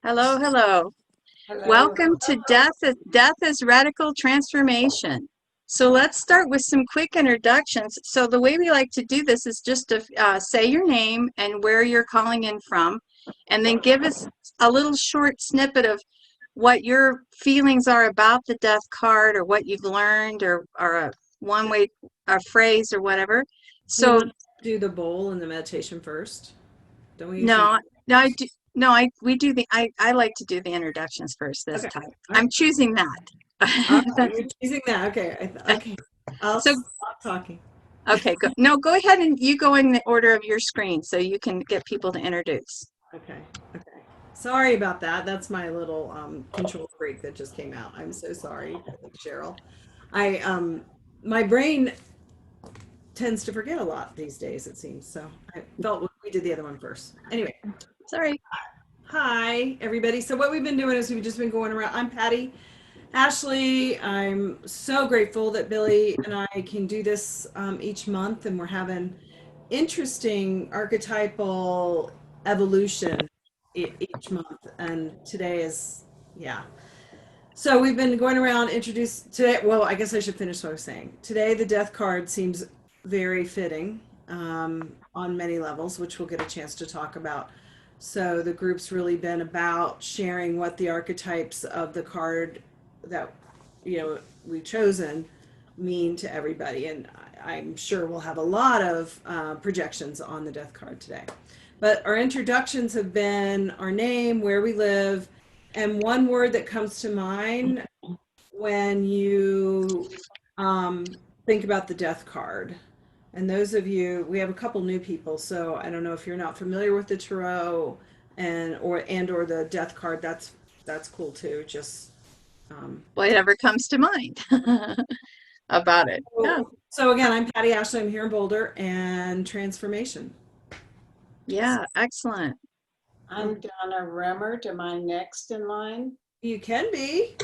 Hello, hello. Hello. Welcome to Death is Radical Transformation. So let's start with some quick introductions. So the way we like to do this is just to say your name and where you're calling in from, and then give us a little short snippet of what your feelings are about the death card or what you've learned or a phrase or whatever. Do you So want to do the bowl and the meditation first? Don't we usually? no, no, I do. No, I like to do the introductions first this Okay. time. All I'm right. choosing All that. right. You're choosing that. Okay. Okay. I'll So, stop talking. okay, go. No, go ahead and you go in the order of your screen so you can get people to introduce. Okay. Okay. Sorry about that. That's my little control freak that just came out. I'm so sorry, Cheryl. I my brain tends to forget a lot these days, it seems. So I felt we did the other one first. Anyway, Sorry. hi everybody. So what we've been doing is we've just been going around. I'm Patty. Ashley, I'm so grateful that Billie and I can do this each month, and we're having interesting archetypal evolution each month. And today is, yeah. So we've been going around introduce today. Well, I guess I should finish what I was saying. Today, the death card seems very fitting on many levels, which we'll get a chance to talk about. So the group's really been about sharing what the archetypes of the card that we've chosen mean to everybody, and I'm sure we'll have a lot of projections on the death card today. But our introductions have been our name, where we live, and one word that comes to mind when you think about the death card. And those of you, we have a couple new people, so I don't know if you're not familiar with the tarot or the death card. That's cool too. Just Whatever comes to mind about it. Yeah. so again, I'm Patty Ashley. I'm here in Boulder, and transformation. Yeah. Excellent. I'm Donna Remmert. Am I next in line? You can be.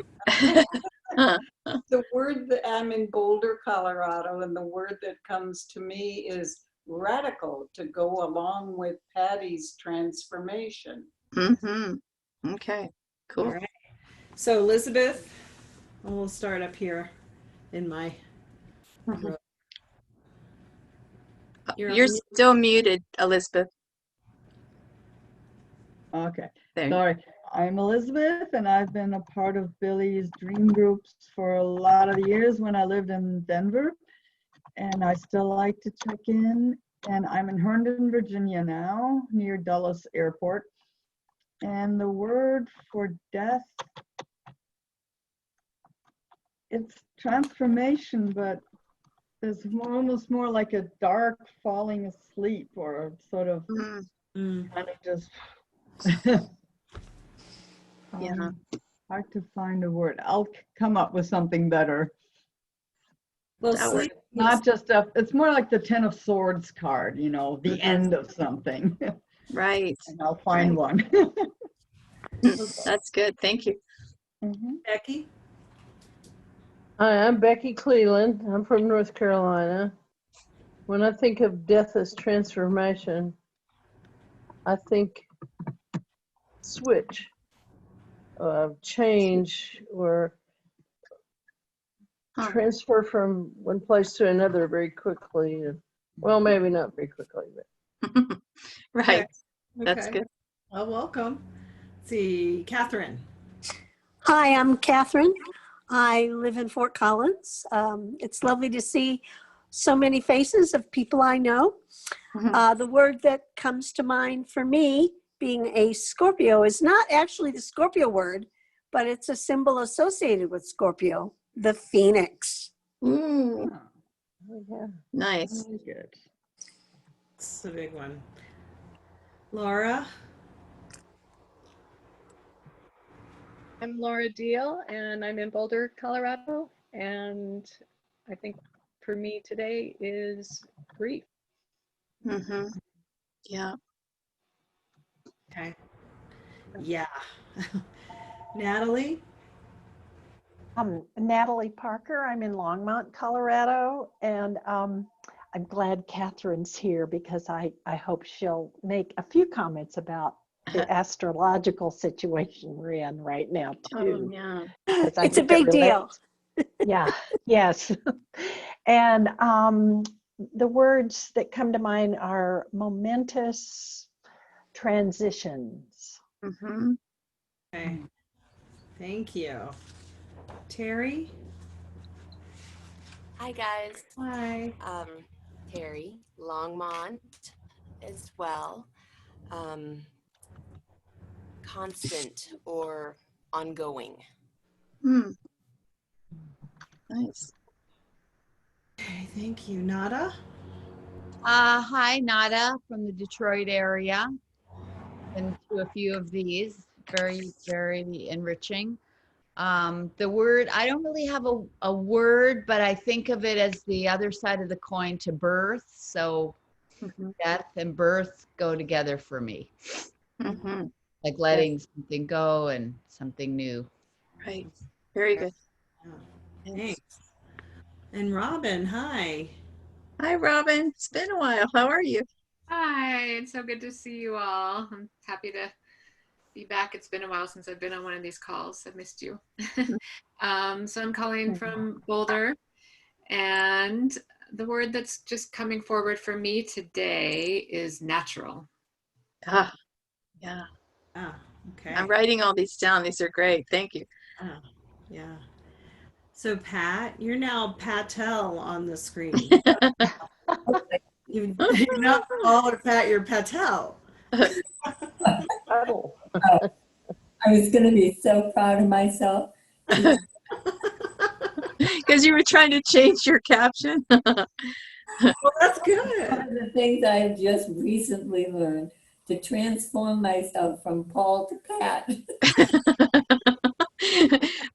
The word that I'm in Boulder, Colorado, and the word that comes to me is radical, to go along with Patty's transformation. Mm-hmm. Okay. All Cool. right. So Elizabeth, we'll start up here in my row. You're still muted, Elizabeth. Okay, There. sorry. I'm Elizabeth, and I've been a part of Billie's dream groups for a lot of years when I lived in Denver, and I still like to check in. And I'm in Herndon, Virginia now, near Dulles Airport. And the word for death, it's transformation, but it's almost more like a dark falling asleep, or sort of kind of just Yeah. hard to find a word. I'll come up with something better. Well, That sleep. Not just it's more like the Ten of Swords card, the end of something. Right. And I'll find one. That's good. Thank you. Becky. Hi, I'm Becky Cleland. I'm from North Carolina. When I think of death as transformation, I think switch, change, or transfer from one place to another very quickly. Well, maybe not very quickly, but Right. Okay. That's good. Well, welcome. Let's see, Catherine. Hi, I'm Catherine. I live in Fort Collins. It's lovely to see so many faces of people I know. The word that comes to mind for me, being a Scorpio, is not actually the Scorpio word, but it's a symbol associated with Scorpio, the phoenix. Ooh. yeah. Nice. Very good. It's a big one. Laura. I'm Laura Deal, and I'm in Boulder, Colorado. And I think for me today is grief. Mm-hmm. Yeah. Okay. Yeah. Natalie. I'm Natalie Parker. I'm in Longmont, Colorado, and I'm glad Catherine's here because I hope she'll make a few comments about the astrological situation we're in right now Oh, too. yeah. 'Cause I It's a think it big deal. relates. Yeah, yes. And the words that come to mind are momentous transitions. Mm-hmm. Okay. Thank you. Terry? Hi guys, Hi. Terry Longmont as well. Constant or ongoing. Nice. Okay, thank you. Nada? Hi, Nada from the Detroit area. Been to a few of these. Very, very enriching. The word, I don't really have a word, but I think of it as the other side of the coin to birth. So death and birth go together for me. Mm-hmm. Like letting something go and something new. Right. Very good. Thanks. And Robin, hi. Hi, Robin. It's been a while. How are you? Hi, it's so good to see you all. I'm happy to be back. It's been a while since I've been on one of these calls. I've missed you. So I'm calling from Boulder, and the word that's just coming forward for me today is natural. Ah, yeah. Ah, okay. I'm writing all these down. These are great. Thank you. Ah, yeah. So Pat, you're now Patel on the screen. You're not all Pat, you're Patel. Puddle. I was going to be so proud of myself. Because you were trying to change your caption. Well, that's good. One of the things I've just recently learned to transform myself from Paul to Pat.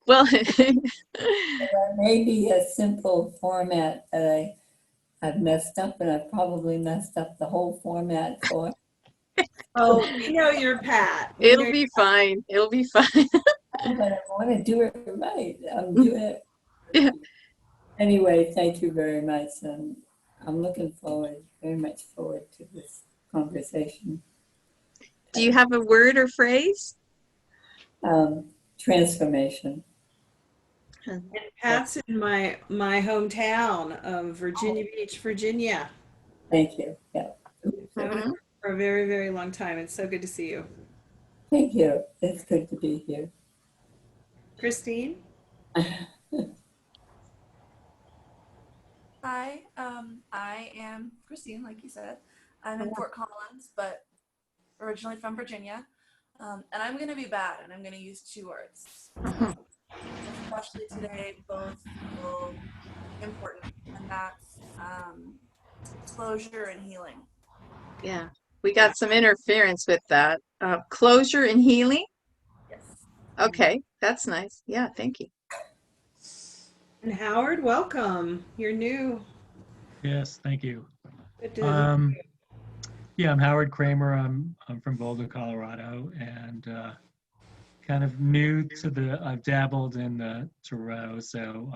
Well, There may be a simple format that I've messed up, and I've probably messed up the whole format for. Oh, we know you're Pat. it'll be fine. It'll be fine. But I want to do it right. I'm doing it. Yeah. Anyway, thank you very much. I'm looking very much forward to this conversation. Do you have a word or phrase? Transformation. And Pat's in my hometown of Virginia Beach, Virginia. Thank you. Yeah. Known her for a very, very long time. It's so good to see you. Thank you. It's good to be here. Christine? Hi, I am Christine, like you said. I'm in Fort Collins, but originally from Virginia. And I'm going to be bad, and I'm going to use two words. Especially today, both feel important, and that's closure and healing. Yeah, we got some interference with that. Closure and healing? Yes. Okay, that's nice. Yeah, thank you. And Howard, welcome. You're new. Yes, thank you. Good to Yeah, I'm Howard Kramer. I'm from Boulder, Colorado, and kind of new to I've dabbled in the tarot. So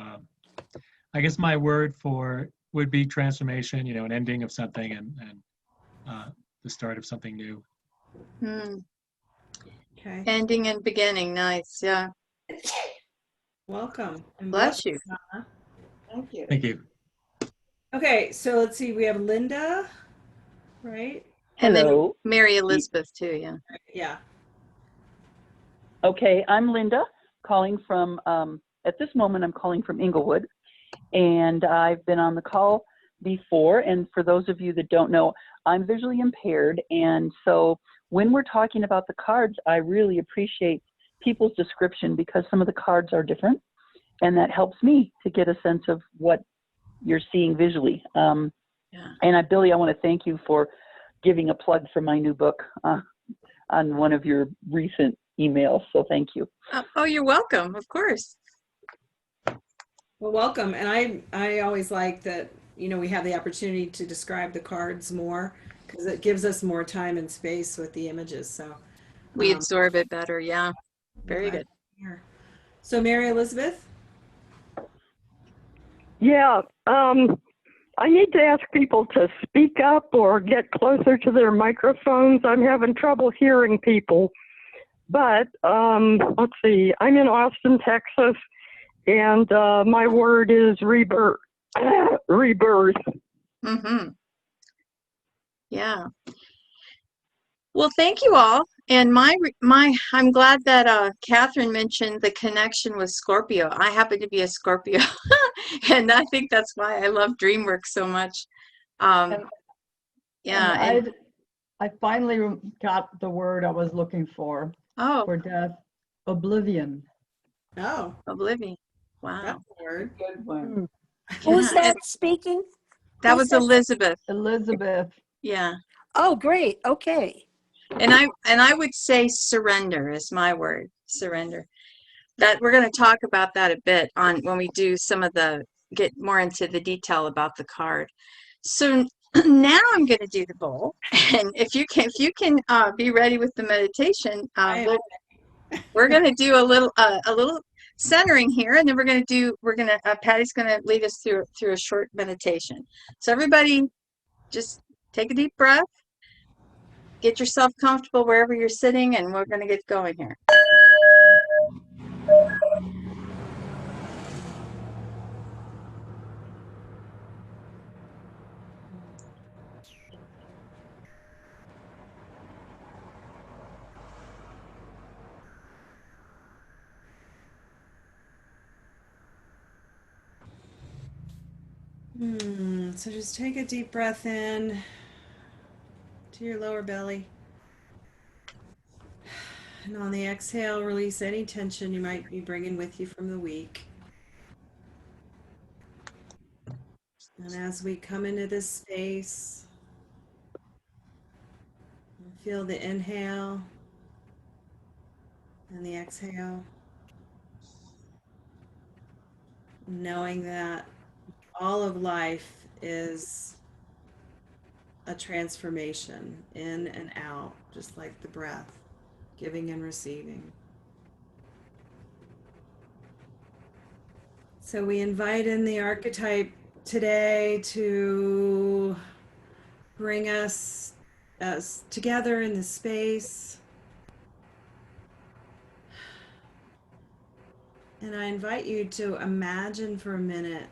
I guess my word would be transformation, an ending of something and the start of something new. Okay. Ending and beginning. Nice. Yeah. Welcome. And Bless you. Donna. Thank you. Thank you. Okay, so let's see. We have Linda, right? And Hello. then Mary Elizabeth too, yeah. Yeah. Okay, I'm Linda, calling from, at this moment, I'm calling from Inglewood, and I've been on the call before, and for those of you that don't know, I'm visually impaired, and so when we're talking about the cards, I really appreciate people's description because some of the cards are different, and that helps me to get a sense of what you're seeing visually. And Billie, I want to thank you for giving a plug for my new book on one of your recent emails, so thank you. Oh, you're welcome, of course. Well, welcome. And I always like that, we have the opportunity to describe the cards more because it gives us more time and space with the images. So we absorb it better. Yeah. Very good. So Mary Elizabeth? Yeah. I need to ask people to speak up or get closer to their microphones. I'm having trouble hearing people. But let's see, I'm in Austin, Texas, and my word is rebirth. Rebirth. Mm-hmm. Yeah. Well, thank you all. And I'm glad that Catherine mentioned the connection with Scorpio. I happen to be a Scorpio, and I think that's why I love dream work so much. Yeah. And I finally got the word I was looking for death. Oblivion. Oh. Oblivion. Wow. That's a word. Good one. Who's that speaking? That was Elizabeth. Elizabeth. Yeah. Oh, great. Okay. And I would say surrender is my word. Surrender. That we're going to talk about that a bit on when we do get more into the detail about the card. So now I'm going to do the bowl, and if you can be ready with the meditation, we're going to do a little centering here, and then Patty's going to lead us through a short meditation. So everybody, just take a deep breath. Get yourself comfortable wherever you're sitting, and we're going to get going here. So just take a deep breath in to your lower belly. And on the exhale, release any tension you might be bringing with you from the week. And as we come into this space, feel the inhale and the exhale, knowing that all of life is a transformation in and out, just like the breath, giving and receiving. So we invite in the archetype today to bring us together in this space. And I invite you to imagine for a minute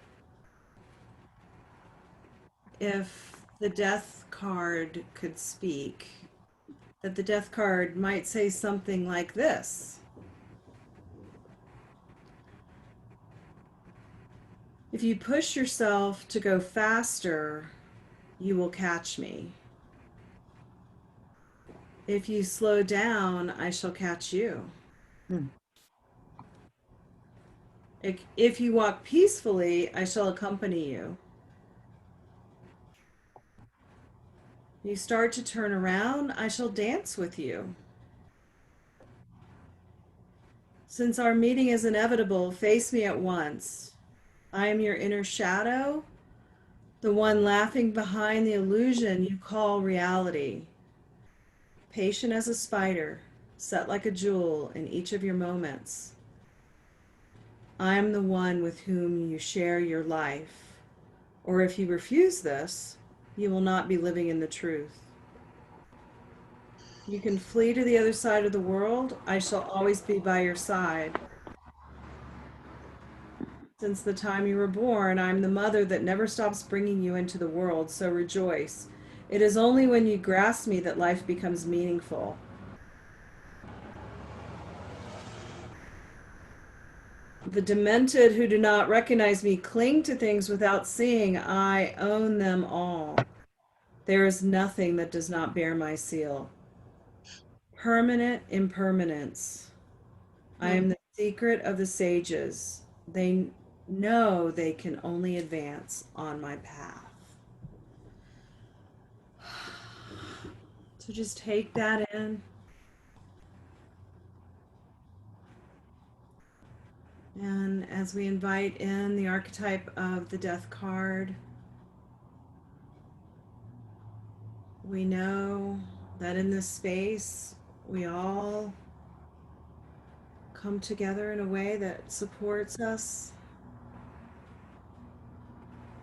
if the death card could speak, that the death card might say something like this. If you push yourself to go faster, you will catch me. If you slow down, I shall catch you. If you walk peacefully, I shall accompany you. You start to turn around, I shall dance with you. Since our meeting is inevitable, face me at once. I am your inner shadow, the one laughing behind the illusion you call reality. Patient as a spider, set like a jewel in each of your moments. I am the one with whom you share your life. Or if you refuse this, you will not be living in the truth. You can flee to the other side of the world. I shall always be by your side. Since the time you were born, I am the mother that never stops bringing you into the world, so rejoice. It is only when you grasp me that life becomes meaningful. The demented who do not recognize me cling to things without seeing I own them all. There is nothing that does not bear my seal. Permanent impermanence. I am the secret of the sages. They know they can only advance on my path. So just take that in. And as we invite in the archetype of the death card, we know that in this space, we all come together in a way that supports us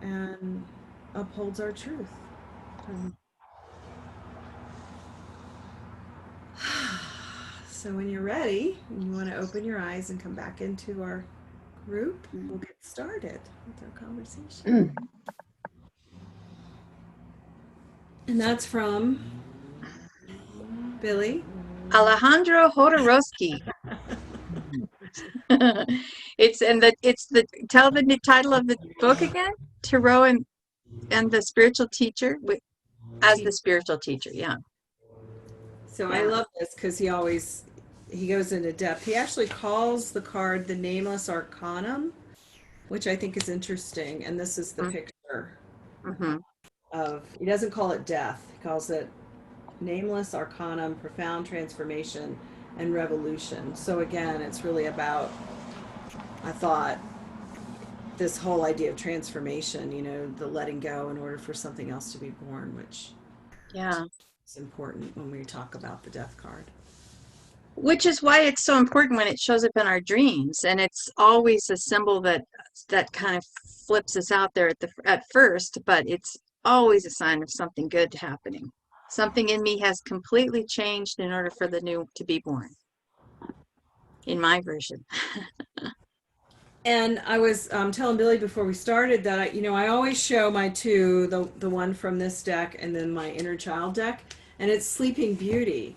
and upholds our truth. So when you're ready, you want to open your eyes and come back into our group, we'll get started with our conversation. And that's from Billie. Alejandro Jodorowsky. Tell the title of the book again. Tarot and the spiritual teacher as the spiritual teacher. Yeah. So I love this because he goes into depth. He actually calls the card the Nameless Arcanum, which I think is interesting. And this is the picture of, he doesn't call it death. He calls it Nameless Arcanum, Profound Transformation and Revolution. So again, it's really about, I thought, this whole idea of transformation, the letting go in order for something else to be born, which is important when we talk about the death card. Which is why it's so important when it shows up in our dreams, and it's always a symbol that kind of flips us out there at first, but it's always a sign of something good happening. Something in me has completely changed in order for the new to be born. In my version. And I was telling Billie before we started that I always show my two, the one from this deck and then my inner child deck, and it's Sleeping Beauty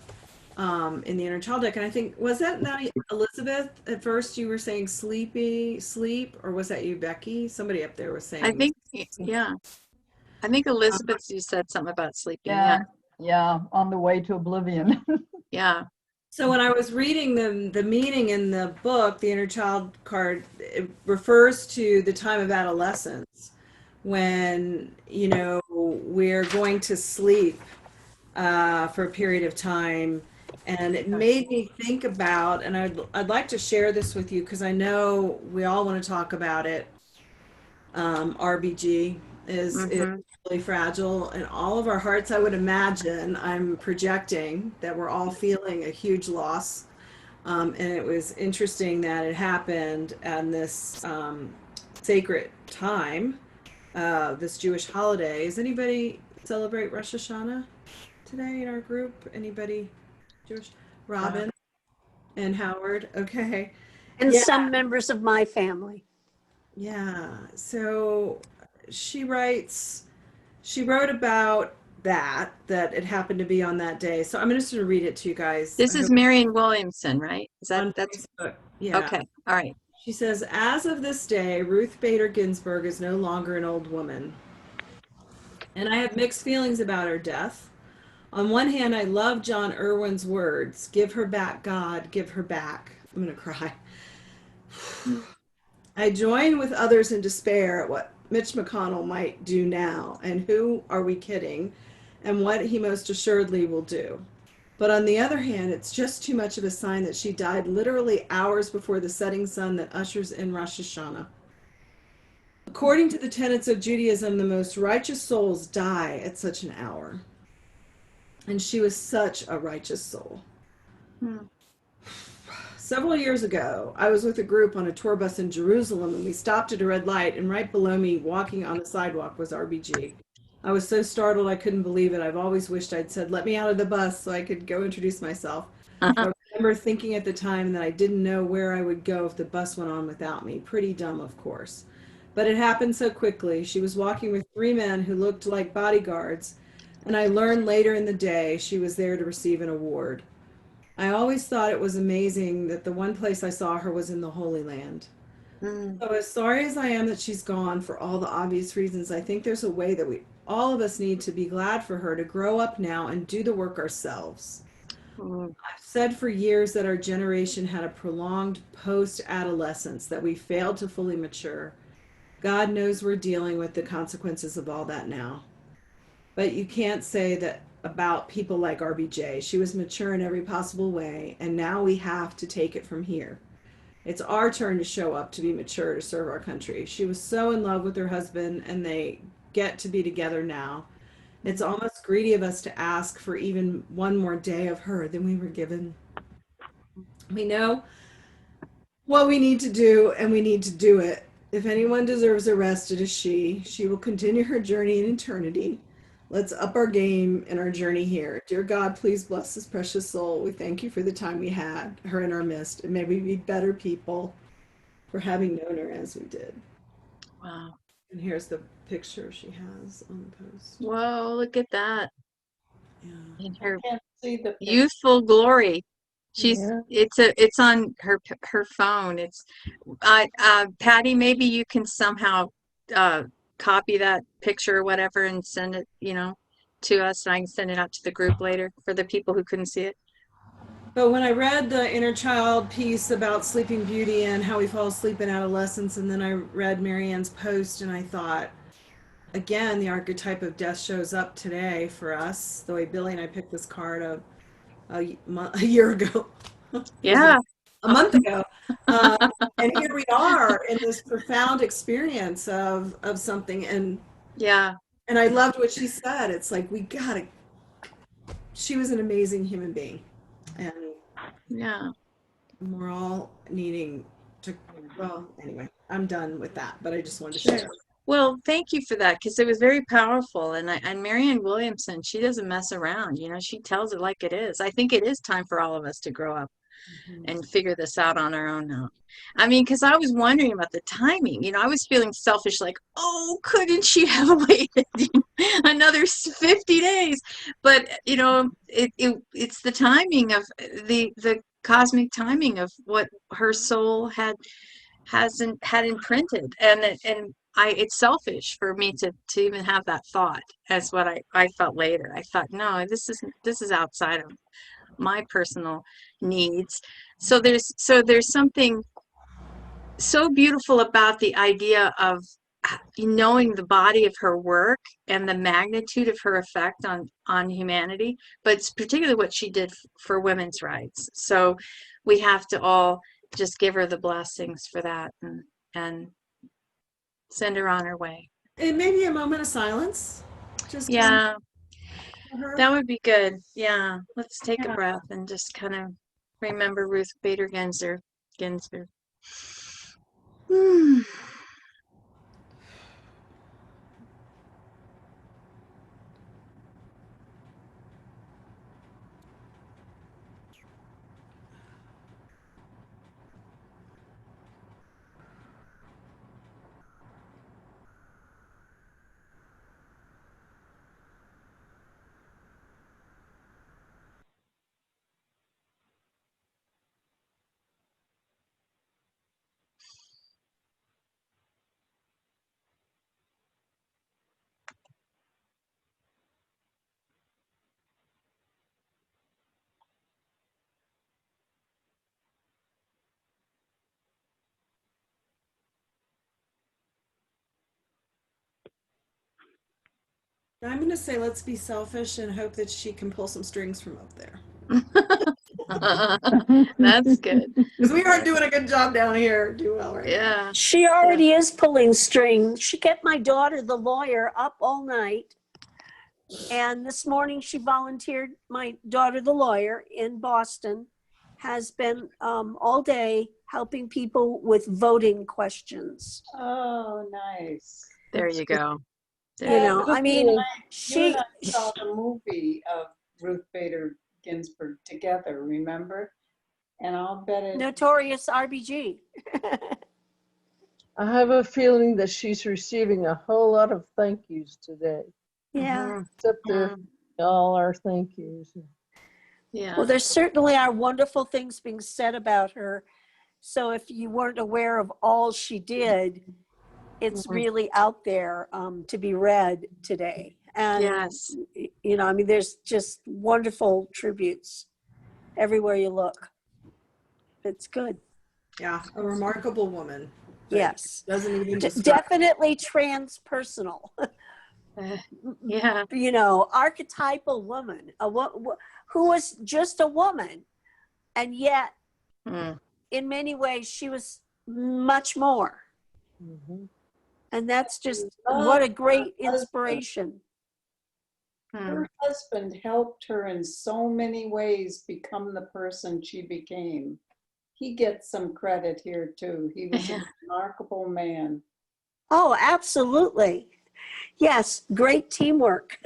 in the inner child deck. And I think, was that not Elizabeth? At first you were saying sleep, or was that you, Becky? Somebody up there was saying. I think, yeah. I think Elizabeth, you said something about sleeping. Yeah, on the way to oblivion. Yeah. So when I was reading the meaning in the book, the inner child card, it refers to the time of adolescence when, we're going to sleep for a period of time. And it made me think about, and I'd like to share this with you because I know we all want to talk about it. RBG is really fragile in all of our hearts. I would imagine, I'm projecting that we're all feeling a huge loss. And it was interesting that it happened on this sacred time, this Jewish holiday. Does anybody celebrate Rosh Hashanah today in our group? Anybody Jewish? Robin and Howard. Okay. And some members of my family. Yeah. So she wrote about that it happened to be on that day. So I'm just going to read it to you guys. This is Marion Williamson, right? That's Facebook. Yeah. Okay. All right. She says, as of this day, Ruth Bader Ginsburg is no longer an old woman. And I have mixed feelings about her death. On one hand, I love John Irwin's words, give her back, God, give her back. I'm going to cry. I join with others in despair at what Mitch McConnell might do now, and who are we kidding, and what he most assuredly will do. But on the other hand, it's just too much of a sign that she died literally hours before the setting sun that ushers in Rosh Hashanah. According to the tenets of Judaism, the most righteous souls die at such an hour. And she was such a righteous soul. Several years ago, I was with a group on a tour bus in Jerusalem, and we stopped at a red light, and right below me, walking on the sidewalk, was RBG. I was so startled I couldn't believe it. I've always wished I'd said, let me out of the bus so I could go introduce myself. I remember thinking at the time that I didn't know where I would go if the bus went on without me. Pretty dumb, of course. But it happened so quickly. She was walking with 3 men who looked like bodyguards, and I learned later in the day she was there to receive an award. I always thought it was amazing that the one place I saw her was in the Holy Land. So as sorry as I am that she's gone for all the obvious reasons, I think there's a way that all of us need to be glad for her to grow up now and do the work ourselves. I've said for years that our generation had a prolonged post-adolescence, that we failed to fully mature. God knows we're dealing with the consequences of all that now. But you can't say that about people like RBJ. She was mature in every possible way, and now we have to take it from here. It's our turn to show up, to be mature, to serve our country. She was so in love with her husband, and they get to be together now. It's almost greedy of us to ask for even one more day of her than we were given. We know what we need to do, and we need to do it. If anyone deserves a rest, it is she. She will continue her journey in eternity. Let's up our game in our journey here. Dear God, please bless this precious soul. We thank you for the time we had her in our midst, and may we be better people for having known her as we did. Wow. And here's the picture she has on the post. Whoa, look at that. Yeah. In her Can't see the picture. youthful glory. She's Yeah. it's on her phone. It's Patty, maybe you can somehow copy that picture or whatever and send it, to us, and I can send it out to the group later for the people who couldn't see it. But when I read the inner child piece about Sleeping Beauty and how we fall asleep in adolescence, and then I read Marianne's post, and I thought, again, the archetype of death shows up today for us, the way Billie and I picked this card a year ago. Yeah. A month ago. And here we are in this profound experience of something. And yeah. And I loved what she said. It's like, she was an amazing human being. And yeah, we're all needing to, well, anyway, I'm done with that, but I just wanted to share. Well, thank you for that, because it was very powerful. And Marianne Williamson, she doesn't mess around. She tells it like it is. I think it is time for all of us to grow up and figure this out on our own now. I mean, because I was wondering about the timing. I was feeling selfish, like, oh, couldn't she have waited another 50 days? But it's the timing of the cosmic timing of what her soul had imprinted, and it's selfish for me to even have that thought. As what I felt later. I thought, no, this is outside of my personal needs. So there's something so beautiful about the idea of knowing the body of her work and the magnitude of her effect on humanity, but it's particularly what she did for women's rights. So we have to all just give her the blessings for that and send her on her way. And maybe a moment of silence. Yeah, that would be good. Yeah, let's take a breath and just kind of remember Ruth Bader Ginsburg. I'm going to say, let's be selfish and hope that she can pull some strings from up there. That's good. Because we aren't doing a good job down here. Do well right now. She already is pulling strings. She kept my daughter, the lawyer, up all night. And this morning she volunteered, my daughter, the lawyer in Boston, has been all day helping people with voting questions. Oh, nice. There you go. I mean, you and I saw the movie of Ruth Bader Ginsburg together, remember? And I'll bet it. Notorious RBG. I have a feeling that she's receiving a whole lot of thank yous today. Yeah. It's up there, all our thank yous. Yeah. Well, there certainly are wonderful things being said about her. So if you weren't aware of all she did, it's really out there to be read today. And, yes. I mean, there's just wonderful tributes everywhere you look. It's good. Yeah, a remarkable woman. Yes. Doesn't even definitely transpersonal. Yeah. Archetypal woman, who was just a woman, and yet in many ways she was much more. And that's just what a great inspiration. Her husband helped her in so many ways become the person she became. he gets some credit here too. He was a remarkable man. Oh, absolutely. Yes, great teamwork.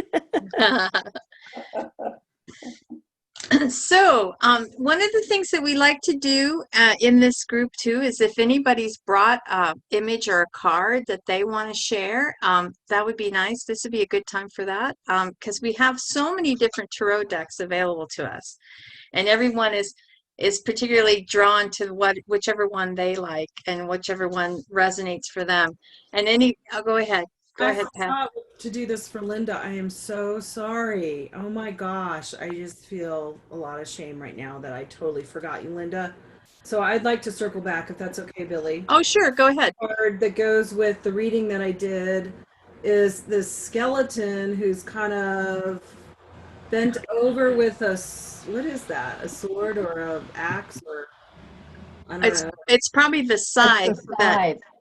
So, one of the things that we like to do in this group too is if anybody's brought an image or a card that they want to share, that would be nice. This would be a good time for that because we have so many different tarot decks available to us, and everyone is particularly drawn to whichever one they like and whichever one resonates for them. And I'll go ahead. Go ahead, Pat. I forgot to do this for Linda. I am so sorry. Oh my gosh. I just feel a lot of shame right now that I totally forgot you, Linda. So I'd like to circle back if that's okay, Billie. Oh, sure. Go ahead. The card that goes with the reading that I did is this skeleton who's kind of bent over with what is that? A sword or an axe or I don't know. It's probably the scythe.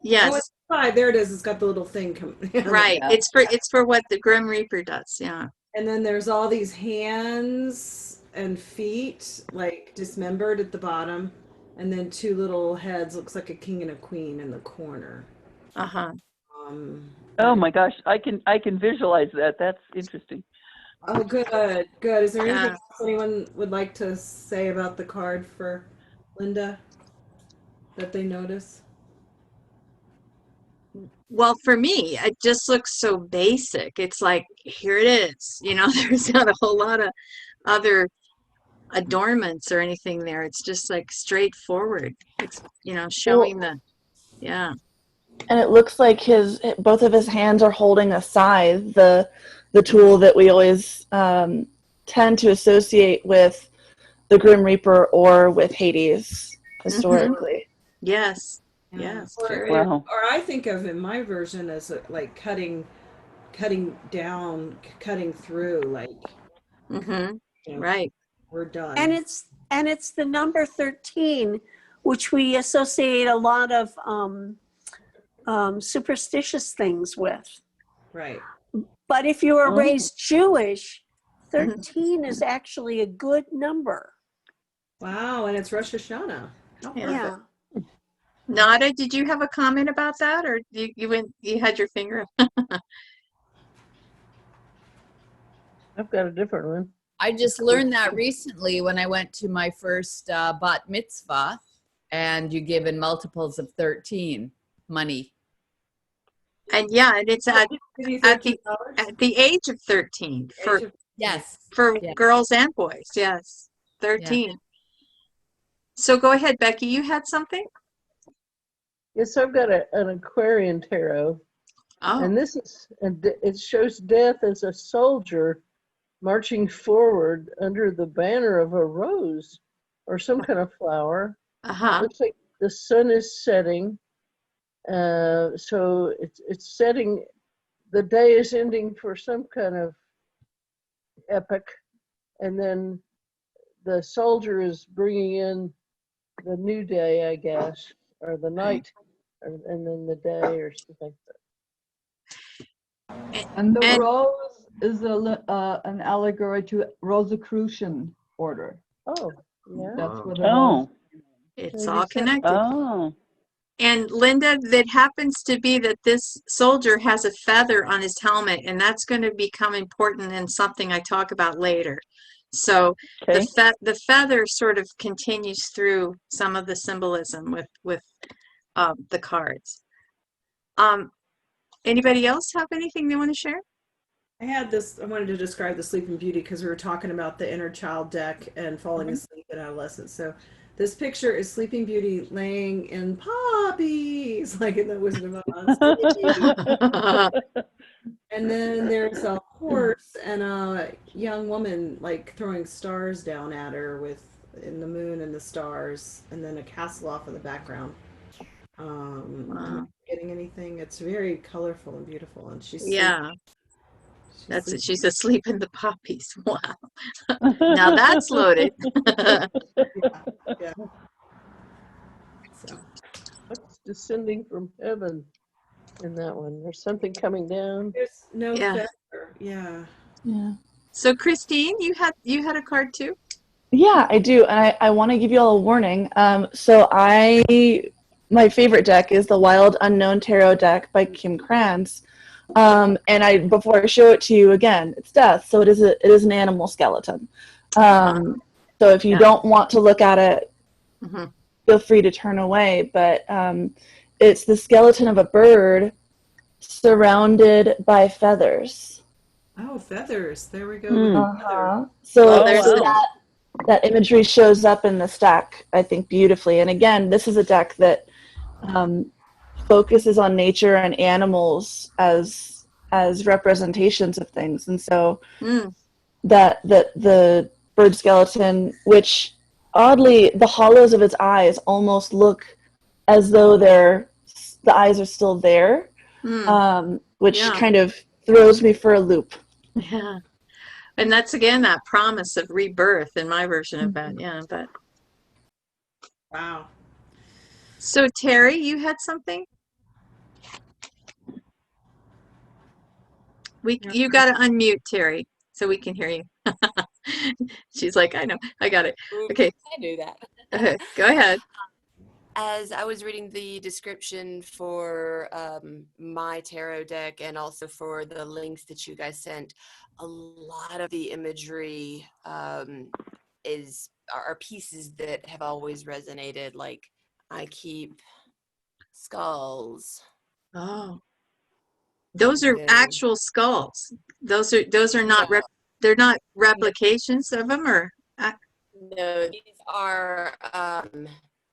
Yes. Oh, it's scythe. There it is. It's got the little thing coming. Right. Yeah. It's for what the Grim Reaper does. Yeah. And then there's all these hands and feet like dismembered at the bottom, and then two little heads. Looks like a king and a queen in the corner. Uh-huh. Oh my gosh, I can visualize that. That's interesting. Oh, good. Is there anything else anyone would like to say about the card for Linda that they notice? Well, for me, it just looks so basic. It's like, here it is. There's not a whole lot of other adornments or anything there. It's just like straightforward. It's, showing yeah. And it looks like both of his hands are holding a scythe, the tool that we always tend to associate with the Grim Reaper or with Hades historically. Yes. Yes. Or I think of in my version as like cutting down, cutting through, like. Right. We're done. And it's the number 13, which we associate a lot of superstitious things with. Right. But if you were raised Jewish, 13 is actually a good number. Wow, and it's Rosh Hashanah. Yeah. Nada, did you have a comment about that, or you had your finger up? I've got a different one. I just learned that recently when I went to my first bat mitzvah, and you give in multiples of 13 money. And and it's at the age of 13 for girls and boys. Yes, 13. Yeah. So go ahead, Becky. You had something? Yes, I've got an Aquarian tarot. Oh. And it shows death as a soldier marching forward under the banner of a rose or some kind of flower. Looks like the sun is setting. So it's setting, the day is ending for some kind of epic, and then the soldier is bringing in the new day, I guess, or the night, and then the day or something. And the rose is an allegory to Rosicrucian order. Oh, yeah. That's what rose. It's all connected. Oh. And Linda, that happens to be that this soldier has a feather on his helmet, and that's going to become important in something I talk about later. So the feather sort of continues through some of the symbolism with the cards. Anybody else have anything they want to share? I wanted to describe the Sleeping Beauty because we were talking about the inner child deck and falling asleep in adolescence. So this picture is Sleeping Beauty laying in poppies, like in the Wizard of Oz. And then there's a horse and a young woman like throwing stars down at her in the moon and the stars, and then a castle off in the background. Am I getting anything? It's very colorful and beautiful, and she's she's asleep in the poppies. Wow. Now that's loaded. Yeah. So. What's descending from heaven in that one? There's something coming down. There's no feather. Yeah. Yeah. So Christine, you had a card too? Yeah, I do, and I want to give you all a warning. My favorite deck is the Wild Unknown Tarot deck by Kim Krantz. Before I show it to you again, it's death, so it is an animal skeleton. So if you don't want to look at it, feel free to turn away. But it's the skeleton of a bird surrounded by feathers. Oh, feathers. There we go. With the feather. So that imagery shows up in this deck, I think, beautifully. And again, this is a deck that focuses on nature and animals as representations of things. And so that the bird skeleton, which oddly the hollows of its eyes almost look as though the eyes are still there, which kind of throws me for a loop. Yeah. And that's again that promise of rebirth in my version of that. Yeah, but wow. So Terry, you had something? You got to unmute Terry so we can hear you. She's like, I know, I got it. Okay. I knew that. Go ahead. As I was reading the description for my tarot deck and also for the links that you guys sent, a lot of the imagery are pieces that have always resonated. Like I keep skulls. Oh, those are actual skulls. Those are not they're not replications of them, or no, these are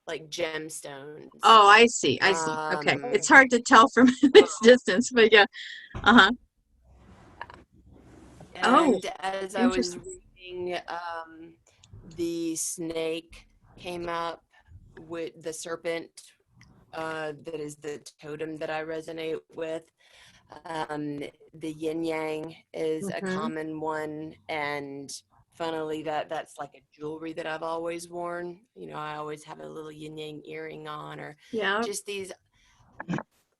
like gemstones. Oh, I see. I see. Okay. It's hard to tell from this distance, but yeah. And as I was reading, the snake came up with the serpent. That is the totem that I resonate with. The yin yang is a common one, and funnily that's like a jewelry that I've always worn. You know, I always have a little yin yang earring on, or just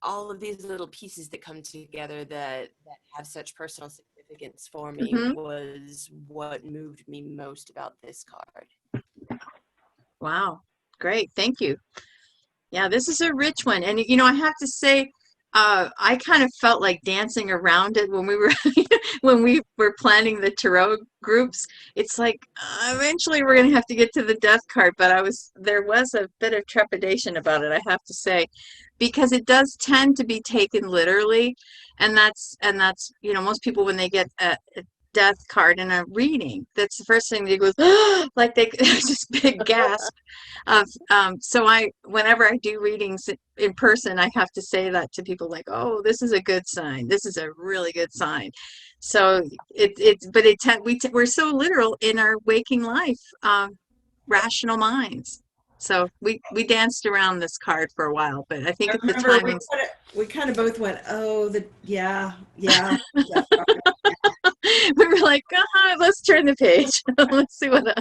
all of these little pieces that come together that have such personal significance for me was what moved me most about this card. Wow. Great. Thank you. Yeah, this is a rich one. And, you know, I have to say, I kind of felt like dancing around it when we were planning the tarot groups. It's like, eventually we're going to have to get to the death card, but there was a bit of trepidation about it, I have to say, because it does tend to be taken literally. And that's, you know, most people, when they get a death card in a reading, that's the first thing they go, like there's this big gasp of so whenever I do readings in person, I have to say that to people, like, oh, this is a good sign, this is a really good sign. So we're so literal in our waking life, rational minds. So we danced around this card for a while, but I think at the time we kind of both went, oh, yeah. We were like, let's turn the page. Let's see what.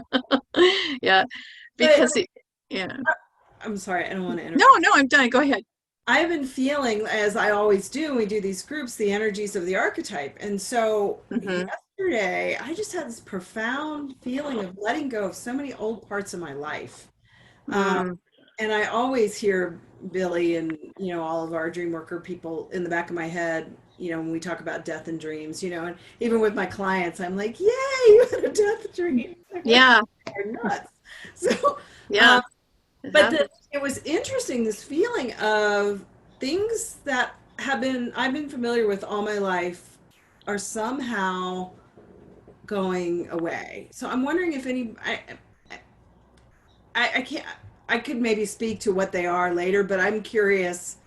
Yeah, because I'm sorry, I don't want to interrupt. No, I'm done. Go ahead. I've been feeling, as I always do when we do these groups, the energies of the archetype. And so yesterday, I just had this profound feeling of letting go of so many old parts of my life. And I always hear Billie and, you know, all of our dream worker people in the back of my head, you know, when we talk about death and dreams, you know, and even with my clients, I'm like, yay, you had a death dream. Like, yeah. They're nuts. So, yeah. But it was interesting, this feeling of things that I've been familiar with all my life are somehow going away. So I'm wondering if I could maybe speak to what they are later, but I'm curious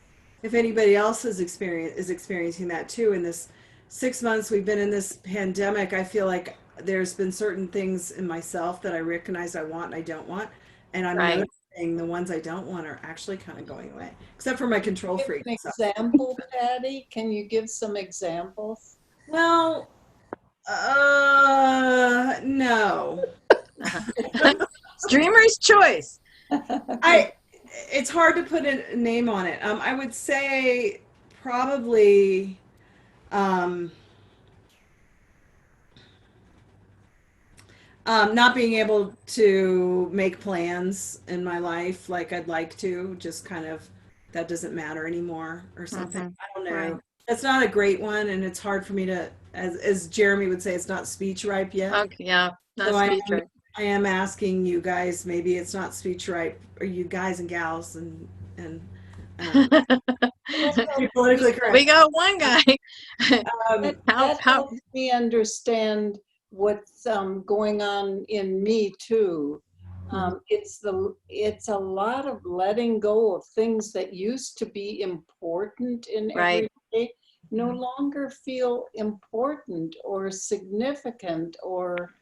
if anybody else is experiencing that too. In this 6 months we've been in this pandemic, I feel like there's been certain things in myself that I recognize I want and I don't want. And I'm noticing the ones I don't want are actually kind of going away, except for my control freak. An example, Patti? Can you give some examples? Well, no. Dreamer's choice. It's hard to put a name on it. I would say probably Not being able to make plans in my life like I'd like to, just kind of that doesn't matter anymore or something. I don't know. Right. That's not a great one, and it's hard for me to, as Jeremy would say, it's not speech ripe yet. Okay, yeah, not So speech right. I am asking you guys, maybe it's not speech ripe, or you guys and gals and politically correct. We got one guy. That helps me understand what's going on in me too. It's a lot of letting go of things that used to be important in every day, no longer feel important or significant or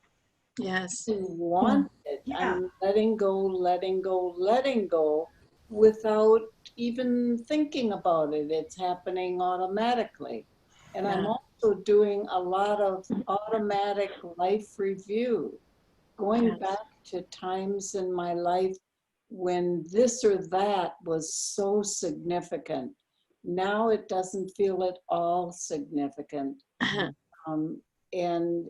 wanted. I'm letting go, letting go, letting go without even thinking about it. It's happening automatically. And I'm also doing a lot of automatic life review, going back to times in my life when this or that was so significant. Now it doesn't feel at all significant. And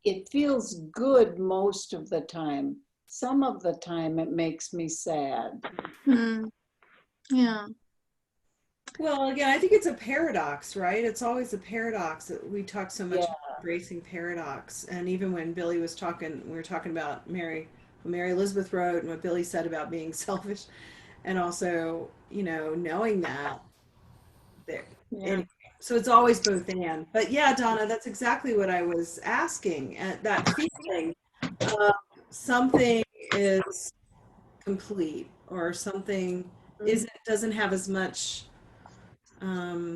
it feels good most of the time. Some of the time it makes me sad. Yeah. Well, again, I think it's a paradox, right? It's always a paradox that we talk so much about embracing paradox. And even when Billie was talking, we were talking about what Mary Elizabeth wrote and what Billie said about being selfish, and also, knowing that. Anyway, so it's always both and. But yeah, Donna, that's exactly what I was asking. That feeling something is complete or something doesn't have as much. I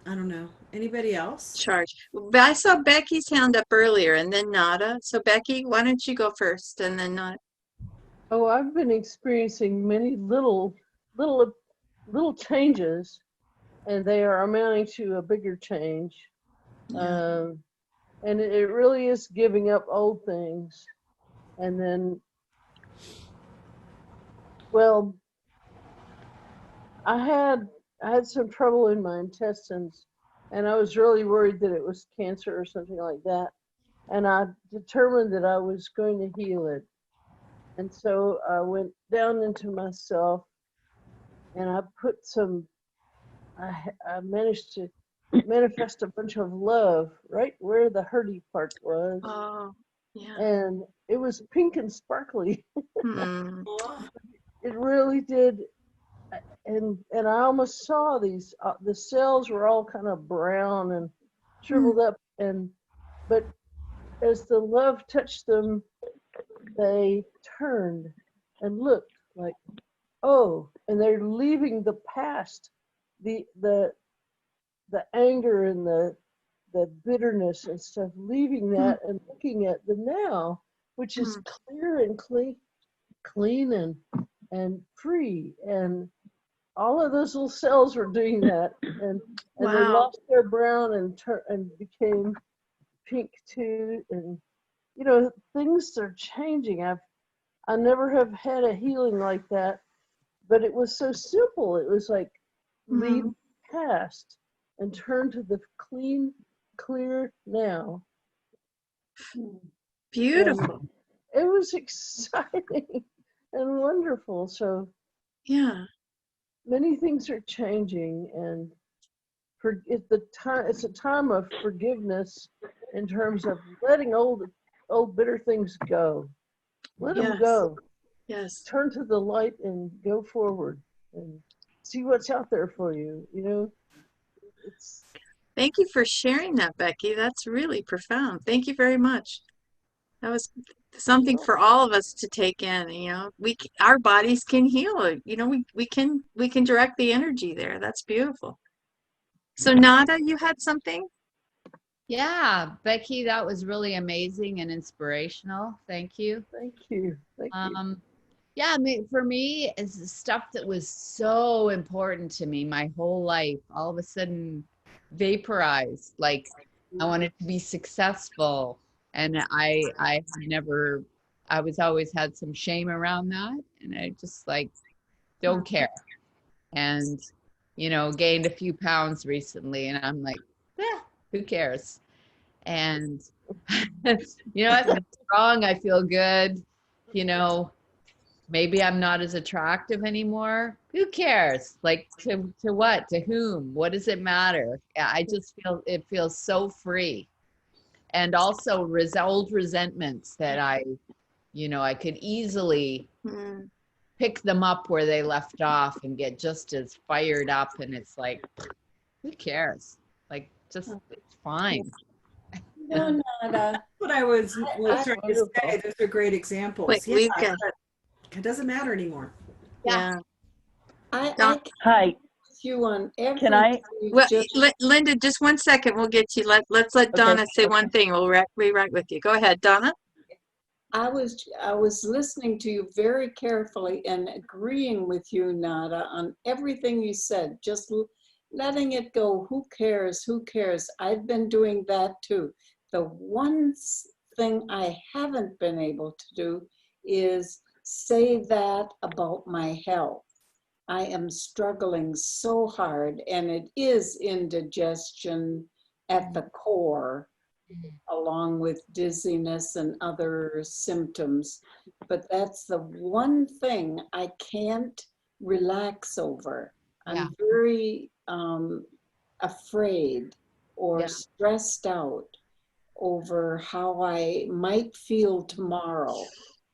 don't know. Anybody else? Charge. I saw Becky's hand up earlier and then Nada. So Becky, why don't you go first and then Nada? Oh, I've been experiencing many little changes, and they are amounting to a bigger change. And it really is giving up old things. And then, well, I had some trouble in my intestines, and I was really worried that it was cancer or something like that. And I determined that I was going to heal it. And so I went down into myself, and I managed to manifest a bunch of love right where the hurty part was. Oh, yeah. And it was pink and sparkly. It really did. And I almost saw these, the cells were all kind of brown and shriveled up, but as the love touched them, they turned and looked like, oh, and they're leaving the past, the anger and the bitterness and stuff, leaving that and looking at the now, which is clear and clean and free. And all of those little cells were doing that, and they lost their brown and became pink too. And things are changing. I never have had a healing like that, but it was so simple. It was like leave past and turn to the clean, clear now. Beautiful. And it was exciting and wonderful. So many things are changing, and it's a time of forgiveness in terms of letting old bitter things go. Let them go. Yes. Turn to the light and go forward and see what's out there for you. Thank you for sharing that, Becky. That's really profound. Thank you very much. That was something for all of us to take in. Our bodies can heal it. We can direct the energy there. That's beautiful. So Nada, you had something? Yeah, Becky, that was really amazing and inspirational. Thank you. Thank you. Yeah, for me, it's the stuff that was so important to me my whole life, all of a sudden vaporized. Like I wanted to be successful, and I was always had some shame around that, and I just don't care. And gained a few pounds recently, and I'm like, who cares? And You know, I feel strong. I feel good. You know, maybe I'm not as attractive anymore. Who cares? Like to what? To whom? What does it matter? Yeah, I just feel it feels so free. And also old resentments that I could easily pick them up where they left off and get just as fired up. And it's like, who cares? Like, just, it's fine. No, That's what I was trying to say. Those are great examples. Wait, Yeah, we've got- but it doesn't matter anymore. Yeah. Hi. You on everything. Can I? Well, Linda, just 1 second. We'll get you. Let's let Donna say one thing. We'll rewrite with you. Go ahead, Donna. I was listening to you very carefully and agreeing with you, Nada, on everything you said. Just letting it go. Who cares? Who cares? I've been doing that too. The one thing I haven't been able to do is say that about my health. I am struggling so hard, and it is indigestion at the core, along with dizziness and other symptoms. But that's the one thing I can't relax over. I'm very afraid or stressed out over how I might feel tomorrow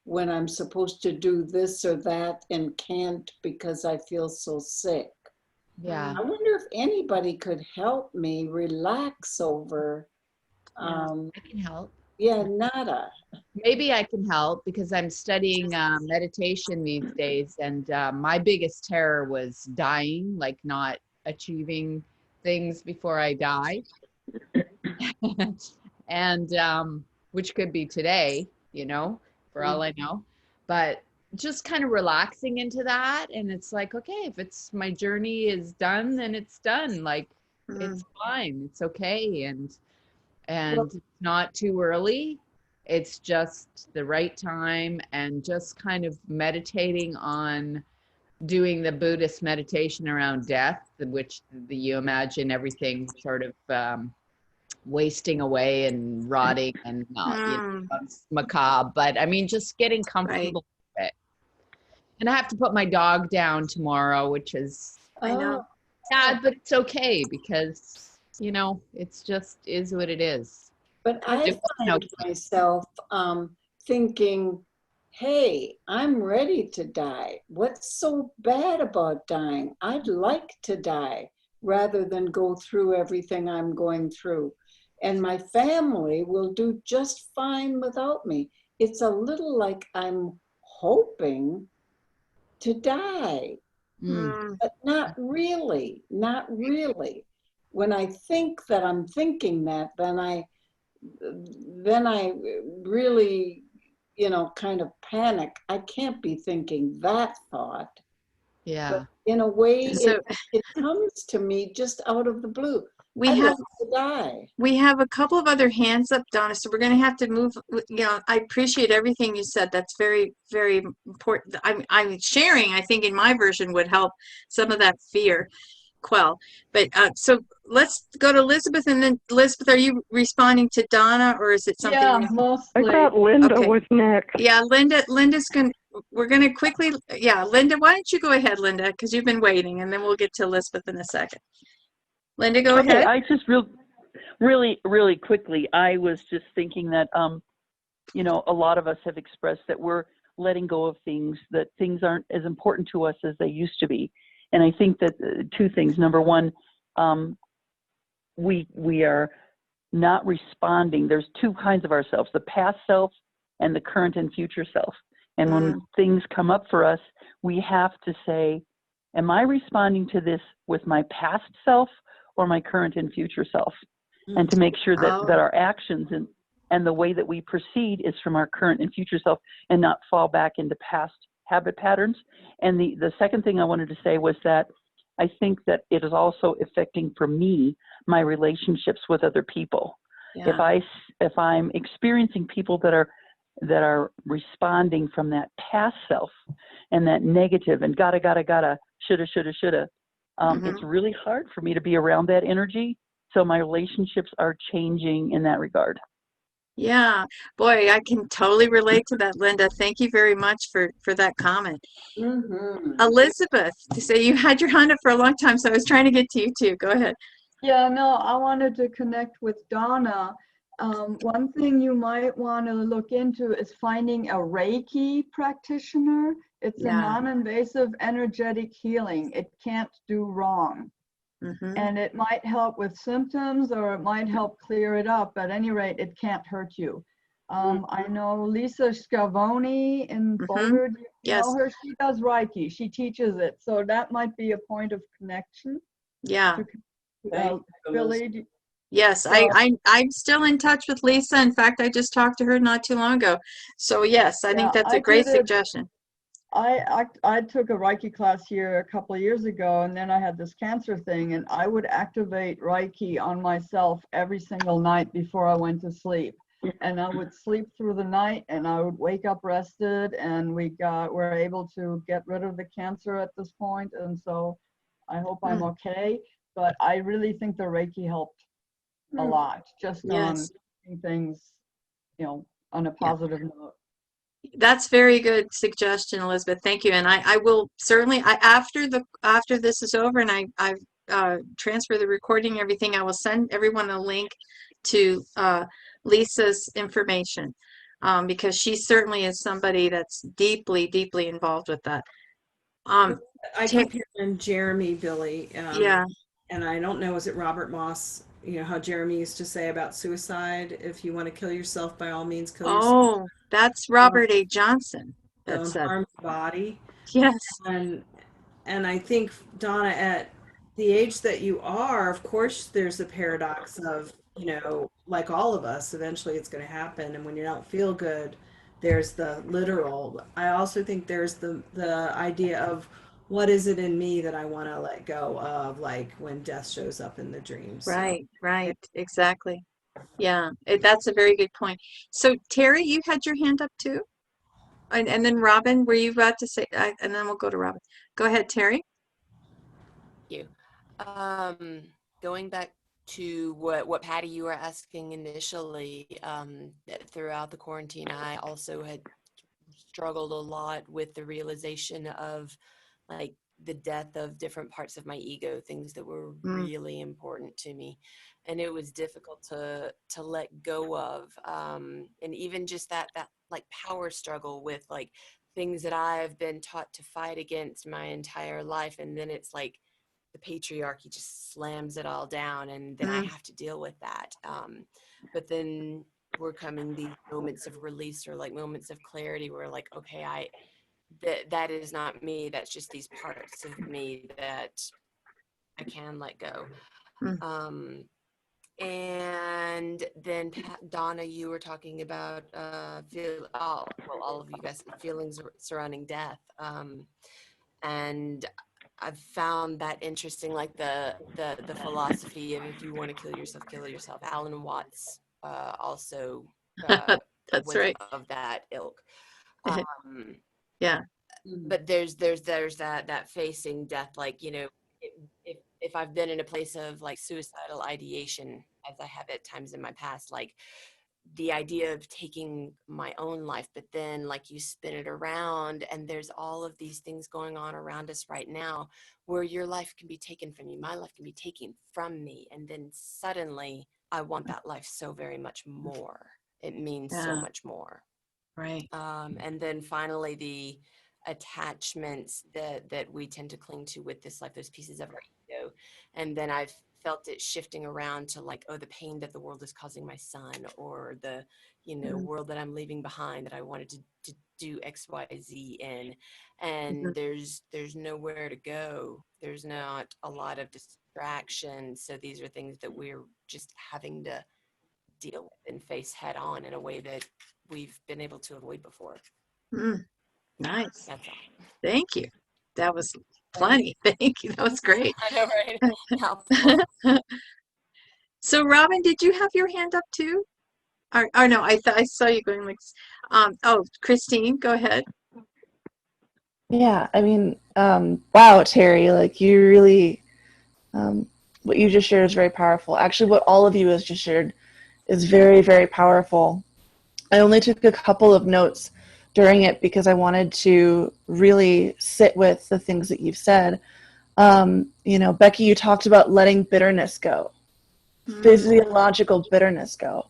when I'm supposed to do this or that and can't because I feel so sick. Yeah. I wonder if anybody could help me relax over. I can help. Yeah, Nada. Maybe I can help because I'm studying meditation these days, and my biggest terror was dying, like not achieving things before I die. And which could be today, for all I know. But just kind of relaxing into that, and it's like, okay, if it's my journey is done, then it's done. Like it's fine, it's okay, and it's not too early. It's just the right time, and just kind of meditating on doing the Buddhist meditation around death, which you imagine everything sort of wasting away and rotting and not, it's macabre, but I mean, just getting comfortable with it. And I have to put my dog down tomorrow, which is, I know, sad, but it's okay because, it's just is what it is. But I find myself thinking, hey, I'm ready to die. What's so bad about dying? I'd like to die rather than go through everything I'm going through. And my family will do just fine without me. It's a little like I'm hoping to die, but not really, not really. When I think that I'm thinking that, then I really, kind of panic. I can't be thinking that thought. Yeah. But in a way, it comes to me just out of the blue. I'd like to die. We have a couple of other hands up, Donna, so we're going to have to move. I appreciate everything you said. That's very, very important. I'm sharing, I think in my version would help some of that fear quell. But so let's go to Elizabeth, and then Elizabeth, are you responding to Donna, or is it something? Yeah, mostly. I thought Linda was next. Yeah, Linda's we're going to quickly, Linda, why don't you go ahead, Linda, because you've been waiting, and then we'll get to Elizabeth in a second. Linda, go ahead. I just really quickly, I was just thinking that, a lot of us have expressed that we're letting go of things, that things aren't as important to us as they used to be. And I think that two things. Number one, we are not responding. There's two kinds of ourselves, the past self and the current and future self. And when things come up for us, we have to say, am I responding to this with my past self or my current and future self? And to make sure that our actions and the way that we proceed is from our current and future self and not fall back into past habit patterns. And the second thing I wanted to say was that I think that it is also affecting, for me, my relationships with other people. Yeah. If I'm experiencing people that are responding from that past self and that negative and gotta, shoulda, it's really hard for me to be around that energy. So my relationships are changing in that regard. Yeah, boy, I can totally relate to that, Linda. Thank you very much for that comment. Elizabeth, to say you had your hand up for a long time, so I was trying to get to you too. Go ahead. Yeah, no, I wanted to connect with Donna. One thing you might want to look into is finding a Reiki practitioner. It's a Yeah. non-invasive energetic healing. It can't do wrong. And it might help with symptoms or it might help clear it up. At any rate, it can't hurt you. I know Lisa Scavone in Boulder. Do you know her? She does Reiki. She teaches it. So that might be a point of connection. Yeah. Billie, Yes, I'm still in touch with Lisa. In fact, I just talked to her not too long ago. So yes, I think that's a great suggestion. I took a Reiki class here a couple of years ago, and then I had this cancer thing, and I would activate Reiki on myself every single night before I went to sleep. And I would sleep through the night, and I would wake up rested, and we're able to get rid of the cancer at this point. And so I hope I'm okay. But I really think the Reiki helped a lot, just on keeping things, on a positive note. That's very good suggestion, Elizabeth. Thank you. And I will certainly, after this is over and I transfer the recording and everything, I will send everyone a link to Lisa's information because she certainly is somebody that's deeply, deeply involved with that. I keep hearing Jeremy, Billie. Yeah. And I don't know, is it Robert Moss? You know how Jeremy used to say about suicide, if you want to kill yourself, by all means kill yourself. Oh, that's Robert A. Johnson. Don't harm the body. Yes. And I think, Donna, at the age that you are, of course, there's the paradox of, like all of us, eventually it's going to happen. And when you don't feel good, there's the literal. I also think there's the idea of what is it in me that I want to let go of, like when death shows up in the dreams. Right, right, exactly. Yeah, that's a very good point. So Terry, you had your hand up too? And then Robin, were you about to say, and then we'll go to Robin. Go ahead, Terry. Thank you. Going back to what Patti, you were asking initially, throughout the quarantine, I also had struggled a lot with the realization of like the death of different parts of my ego, things that were really important to me. And it was difficult to let go of. And even just that like power struggle with like things that I've been taught to fight against my entire life. And then it's like the patriarchy just slams it all down, and then I have to deal with that. But then we're coming these moments of release or like moments of clarity where like, okay, that is not me. That's just these parts of me that I can let go. And then Donna, you were talking about all of you guys, feelings surrounding death. And I've found that interesting, like the philosophy of if you want to kill yourself. Alan Watts also That's right. of that ilk. Yeah. But there's that facing death, like, if I've been in a place of like suicidal ideation, as I have at times in my past, like the idea of taking my own life, but then like you spin it around and there's all of these things going on around us right now where your life can be taken from you, my life can be taken from me, and then suddenly I want that life so very much more. It means so much more. Right. And then finally the attachments that we tend to cling to with this life, those pieces of our ego. And then I've felt it shifting around to like, the pain that the world is causing my son, or the world that I'm leaving behind that I wanted to do XYZ in, and there's nowhere to go, there's not a lot of distraction. So these are things that we're just having to deal with and face head on in a way that we've been able to avoid before. Nice. That's all. Thank you. That was plenty. Thank you. That was great. I know, right? So Robin, did you have your hand up too? Or no, I saw you going like, Christine, go ahead. Yeah, I mean, wow, Terry, like you really, what you just shared is very powerful. Actually, what all of you has just shared is very, very powerful. I only took a couple of notes during it because I wanted to really sit with the things that you've said. Becky, you talked about letting bitterness go, physiological bitterness go.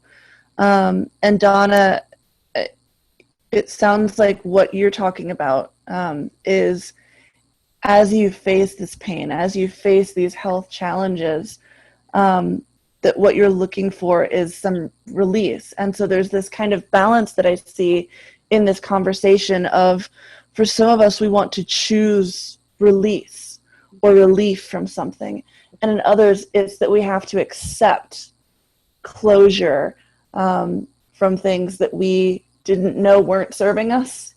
And Donna, it sounds like what you're talking about is as you face this pain, as you face these health challenges, that what you're looking for is some release. And so there's this kind of balance that I see in this conversation of, for some of us, we want to choose release or relief from something. And in others, it's that we have to accept closure from things that we didn't know weren't serving us.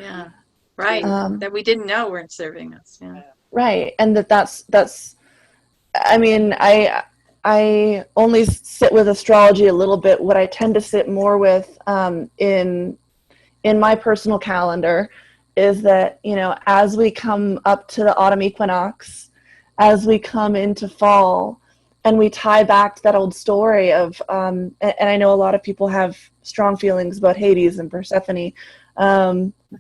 Yeah, right. That we didn't know weren't serving us. Yeah. Right. And that's, I mean, I only sit with astrology a little bit. What I tend to sit more with in my personal calendar is that, as we come up to the autumn equinox, as we come into fall, and we tie back to that old story of, and I know a lot of people have strong feelings about Hades and Persephone,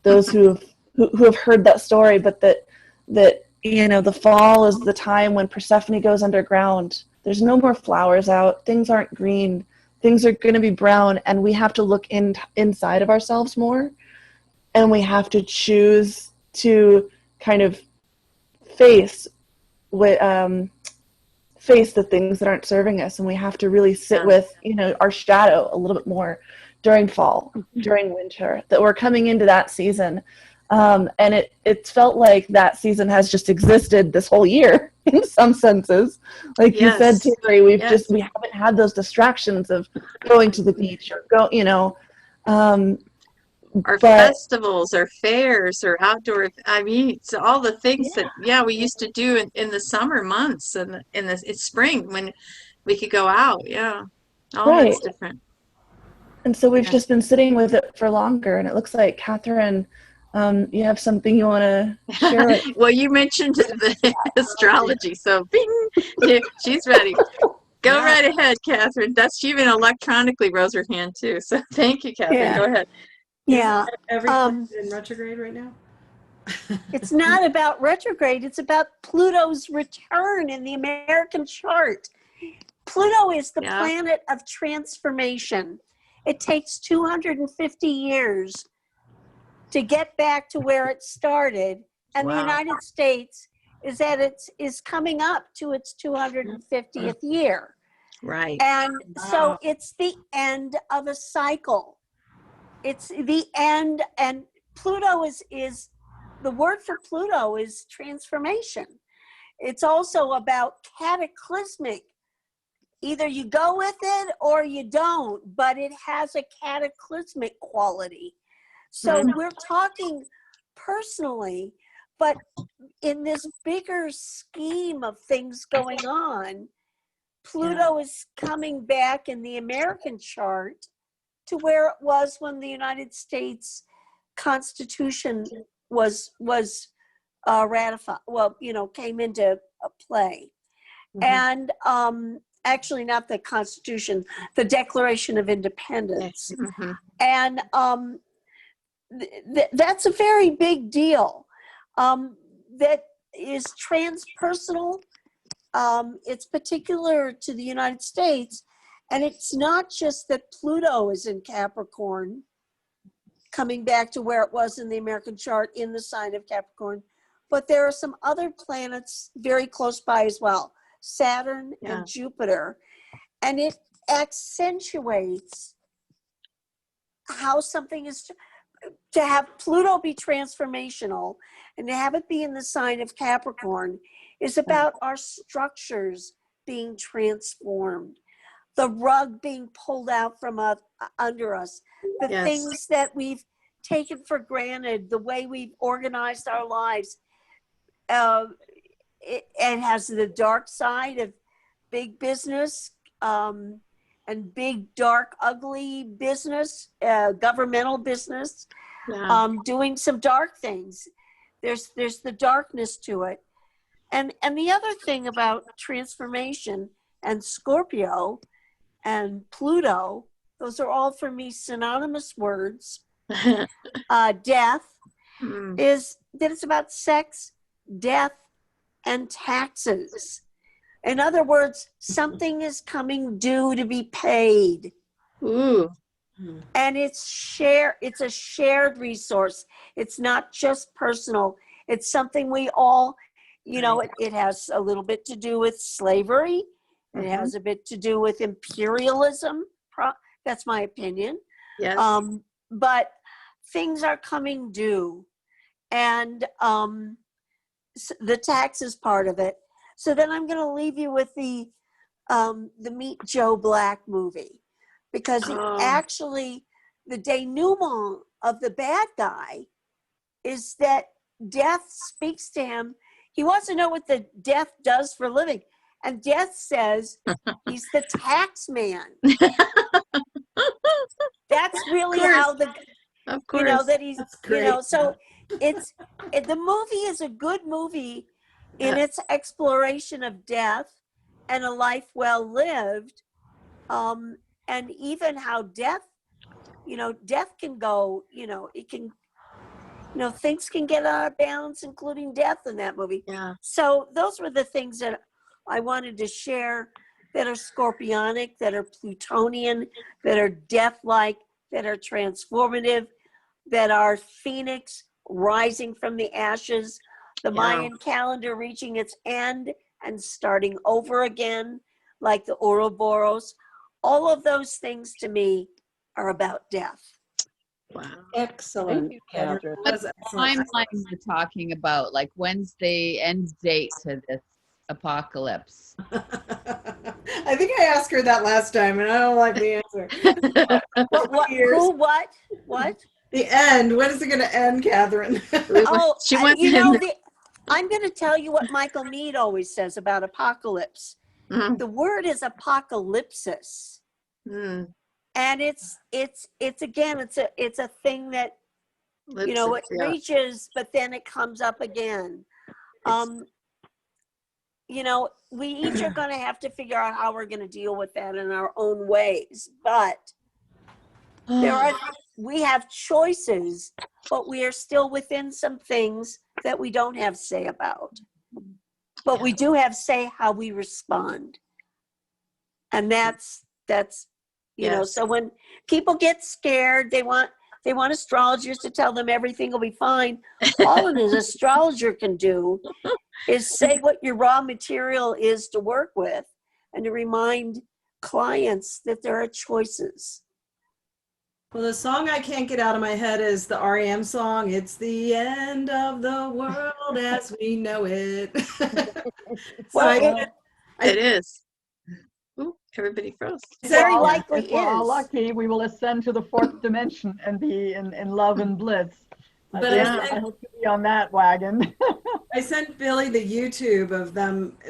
those who have heard that story, but that the fall is the time when Persephone goes underground. There's no more flowers out. Things aren't green. Things are going to be brown, and we have to look inside of ourselves more, and we have to choose to kind of face the things that aren't serving us, and we have to really sit with our shadow a little bit more during fall, during winter, that we're coming into that season. And it felt like that season has just existed this whole year in some senses. Like you said, Terry, we haven't had those distractions of going to the beach or or festivals or fairs or outdoor, it's all the things that we used to do in the summer months and it's spring when we could go out. All that's different. And so we've just been sitting with it for longer, and it looks like Catherine, you have something you want to share. Well, you mentioned the astrology, so bing, she's ready. Go right ahead, Catherine. She even electronically rose her hand too. So thank you, Catherine. Go ahead. Yeah. Everything's in retrograde right now? It's not about retrograde. It's about Pluto's return in the American chart. Pluto is the planet of transformation. It takes 250 years to get back to where it started. And the United States is coming up to its 250th year. Right. And so it's the end of a cycle. It's the end, and Pluto is the word for Pluto is transformation. It's also about cataclysmic. Either you go with it or you don't, but it has a cataclysmic quality. So we're talking personally, but in this bigger scheme of things going on, Pluto is coming back in the American chart to where it was when the United States Constitution was ratified, came into play. And actually not the Constitution, the Declaration of Independence. And that's a very big deal. That is transpersonal. It's particular to the United States. And it's not just that Pluto is in Capricorn, coming back to where it was in the American chart in the sign of Capricorn, but there are some other planets very close by as well, Saturn and Jupiter. And it accentuates how something is to have Pluto be transformational and to have it be in the sign of Capricorn is about our structures being transformed. The rug being pulled out from under us, the things that we've taken for granted, the way we've organized our lives. It has the dark side of big business and big, dark, ugly business, governmental business, doing some dark things. There's the darkness to it. And the other thing about transformation and Scorpio and Pluto Those are all for me synonymous words. Death is that it's about sex, death, and taxes. In other words, something is coming due to be paid. Ooh. And it's a shared resource. It's not just personal. It's something we all, it has a little bit to do with slavery. It has a bit to do with imperialism. That's my opinion. Yes. But things are coming due. And the taxes part of it. So then I'm going to leave you with the Meet Joe Black movie, because actually the denouement of the bad guy is that death speaks to him. He wants to know what the death does for a living. And death says he's the tax man. That's really how the, that he's, so the movie is a good movie in its exploration of death and a life well lived. And even how death can go, it can, things can get out of balance, including death in that movie. Yeah. So those were the things that I wanted to share that are scorpionic, that are Plutonian, that are death-like, that are transformative, that are phoenix rising from the ashes, the Mayan calendar reaching its end and starting over again, like the Ouroboros. All of those things to me are about death. Wow. Excellent, Catherine. What timeline we're talking about? Like, when's the end date to this apocalypse? I think I asked her that last time, and I don't like the answer. What? The end. When is it going to end, Catherine? I'm going to tell you what Michael Meade always says about apocalypse. The word is apocalypsis. And it's a thing that, it reaches, but then it comes up again. We each are going to have to figure out how we're going to deal with that in our own ways. But we have choices, but we are still within some things that we don't have say about. But we do have say how we respond. And that's so when people get scared, they want astrologers to tell them everything will be fine. All an astrologer can do is say what your raw material is to work with and to remind clients that there are choices. Well, the song I can't get out of my head is the REM song, "It's the End of the World as We Know It." It is. Ooh, everybody froze. Very likely if we're all lucky, we will ascend to the fourth dimension and be in love and bliss. But I hope to be on that wagon. I sent Billie the YouTube of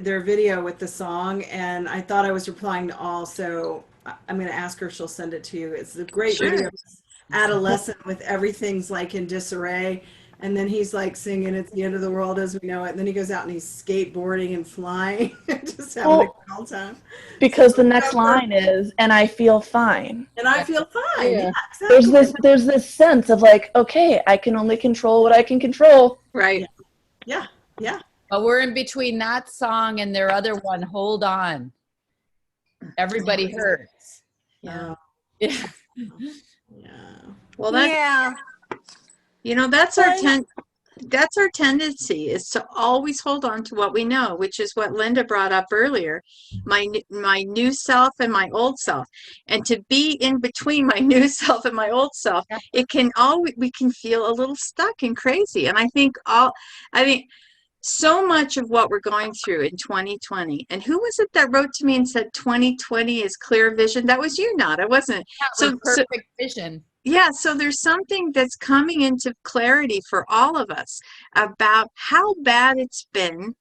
their video with the song, and I thought I was replying to all, so I'm going to ask her if she'll send it to you. It's a great video. Adolescent with everything's like in disarray. And then he's like singing, "It's the end of the world as we know it." And then he goes out and he's skateboarding and flying, just having a good old time. Because the next line is, "And I feel fine." And I feel fine. Yeah, exactly. There's this sense of like, okay, I can only control what I can control. Right. Yeah. But we're in between that song and their other one, "Hold On." Everybody hurts. Yeah. Yeah. Well, that's our tendency, is to always hold on to what we know, which is what Linda brought up earlier, my new self and my old self. And to be in between my new self and my old self, we can feel a little stuck and crazy. And I think so much of what we're going through in 2020, and who was it that wrote to me and said 2020 is clear vision? That was you, Nada, wasn't it? So perfect vision. Yeah, so there's something that's coming into clarity for all of us about how bad it's been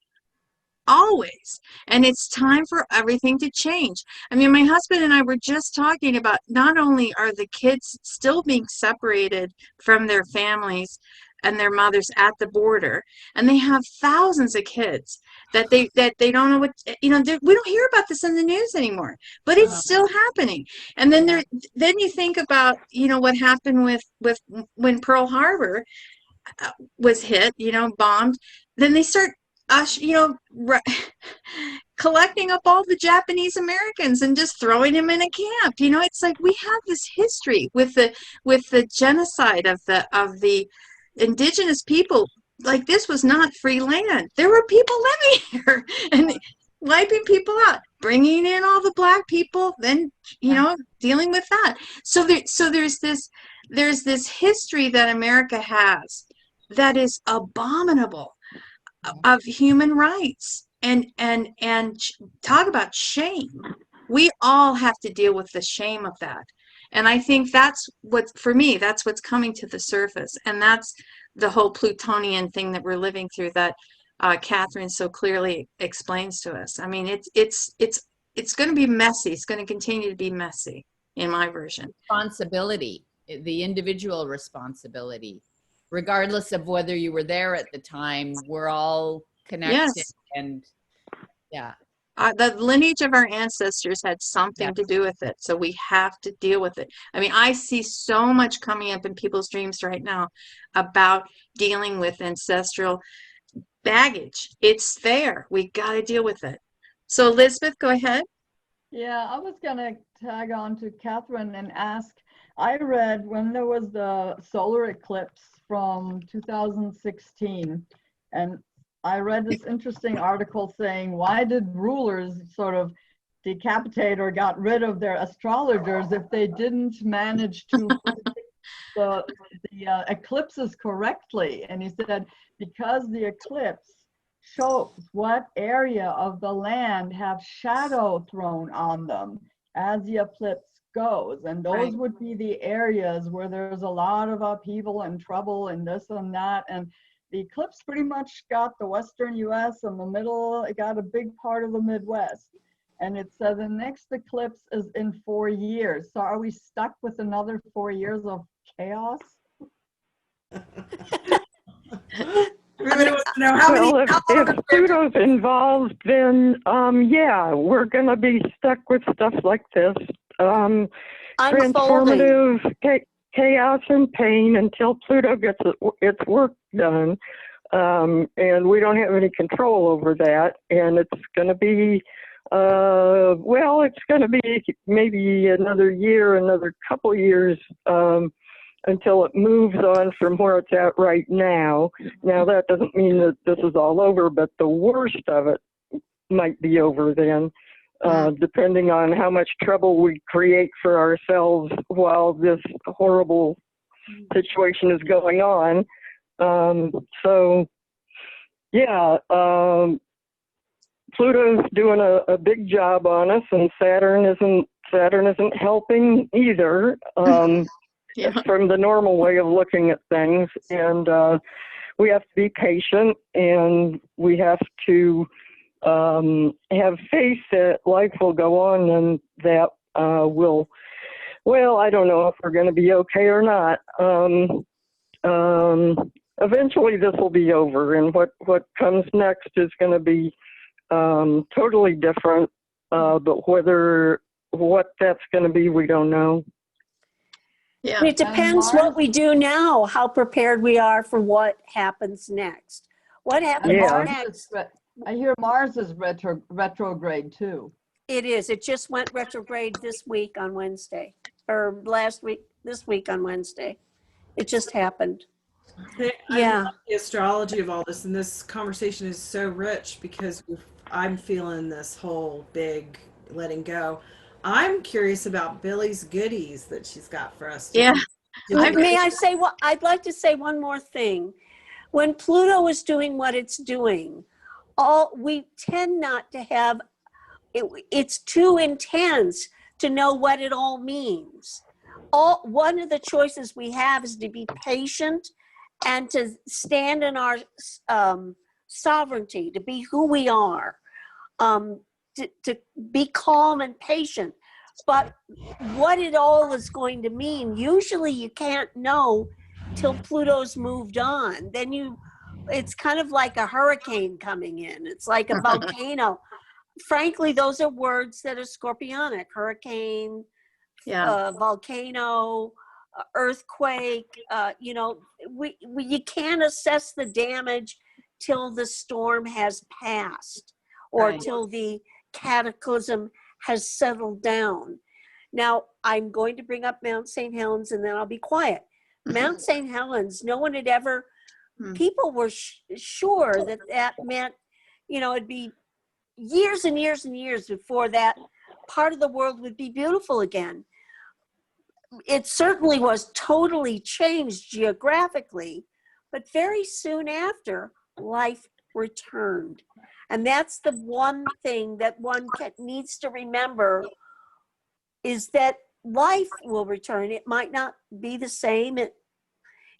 always. And it's time for everything to change. I mean, my husband and I were just talking about, not only are the kids still being separated from their families and their mothers at the border, and they have thousands of kids that they don't know what, we don't hear about this in the news anymore, but it's still happening. And then then you think about what happened with when Pearl Harbor was hit, bombed. Then they start collecting up all the Japanese Americans and just throwing them in a camp. It's like we have this history with the genocide of the indigenous people. Like, this was not free land. There were people living here and wiping people out, bringing in all the black people, then dealing with that. So there's this history that America has that is abominable, of human rights, and talk about shame. We all have to deal with the shame of that. And I think that's for me, that's what's coming to the surface. And that's the whole Plutonian thing that we're living through, that Catherine so clearly explains to us. I mean, it's going to be messy. It's going to continue to be messy in my version. Responsibility, the individual responsibility, regardless of whether you were there at the time, we're all connected. Yes. And yeah. The lineage of our ancestors had something to do with it. So we have to deal with it. I mean, I see so much coming up in people's dreams right now about dealing with ancestral baggage. It's there. We got to deal with it. So Elizabeth, go ahead. Yeah, I was going to tag on to Catherine and ask, I read when there was the solar eclipse from 2016, and I read this interesting article saying, why did rulers sort of decapitate or got rid of their astrologers if they didn't manage to predict the eclipses correctly? And he said, because the eclipse shows what area of the land have shadow thrown on them as the eclipse goes. And those would be the areas where there's a lot of upheaval and trouble and this and that. And the eclipse pretty much got the Western US and the middle, it got a big part of the Midwest. And it said the next eclipse is in 4 years. So are we stuck with another 4 years of chaos? Well, if Pluto's involved, then yeah, we're going to be stuck with stuff like this. Transformative chaos and pain until Pluto gets its work done. And we don't have any control over that. And it's going to be, it's going to be maybe another year, another couple years, until it moves on from where it's at right now. Now, that doesn't mean that this is all over, but the worst of it might be over then, depending on how much trouble we create for ourselves while this horrible situation is going on. Pluto's doing a big job on us, and Saturn isn't helping either. From the normal way of looking at things, and we have to be patient, and we have to have faith that life will go on, and that I don't know if we're going to be okay or not. Eventually this will be over, and what comes next is going to be totally different, but what that's going to be, we don't know. Yeah. It depends what we do now, how prepared we are for what happens next. What happens next? I hear Mars is retrograde too. It is. It just went retrograde this week on Wednesday, or this week on Wednesday. It just happened. I love the astrology of all this, and this conversation is so rich because I'm feeling this whole big letting go. I'm curious about Billie's goodies that she's got for us. May I say what? I'd like to say one more thing. When Pluto is doing what it's doing, we tend not to have, it's too intense to know what it all means. One of the choices we have is to be patient and to stand in our sovereignty, to be who we are. To be calm and patient, but what it all is going to mean, usually you can't know till Pluto's moved on. Then it's kind of like a hurricane coming in. It's like a volcano. Frankly, those are words that are scorpionic. Hurricane, volcano, earthquake. You can't assess the damage till the storm has passed or till the cataclysm has settled down. Now, I'm going to bring up Mount St. Helens and then I'll be quiet. Mount St. Helens, no one had ever, people were sure that meant, it'd be years and years and years before that part of the world would be beautiful again. It certainly was totally changed geographically, but very soon after, life returned. And that's the one thing that one needs to remember, is that life will return. It might not be the same.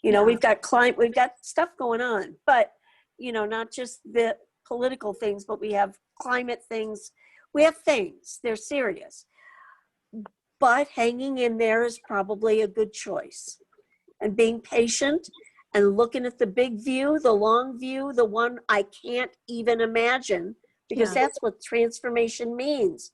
We've got we've got stuff going on, but not just the political things, but we have climate things. We have things. They're serious. But hanging in there is probably a good choice. And being patient and looking at the big view, the long view, the one I can't even imagine, because that's what transformation means.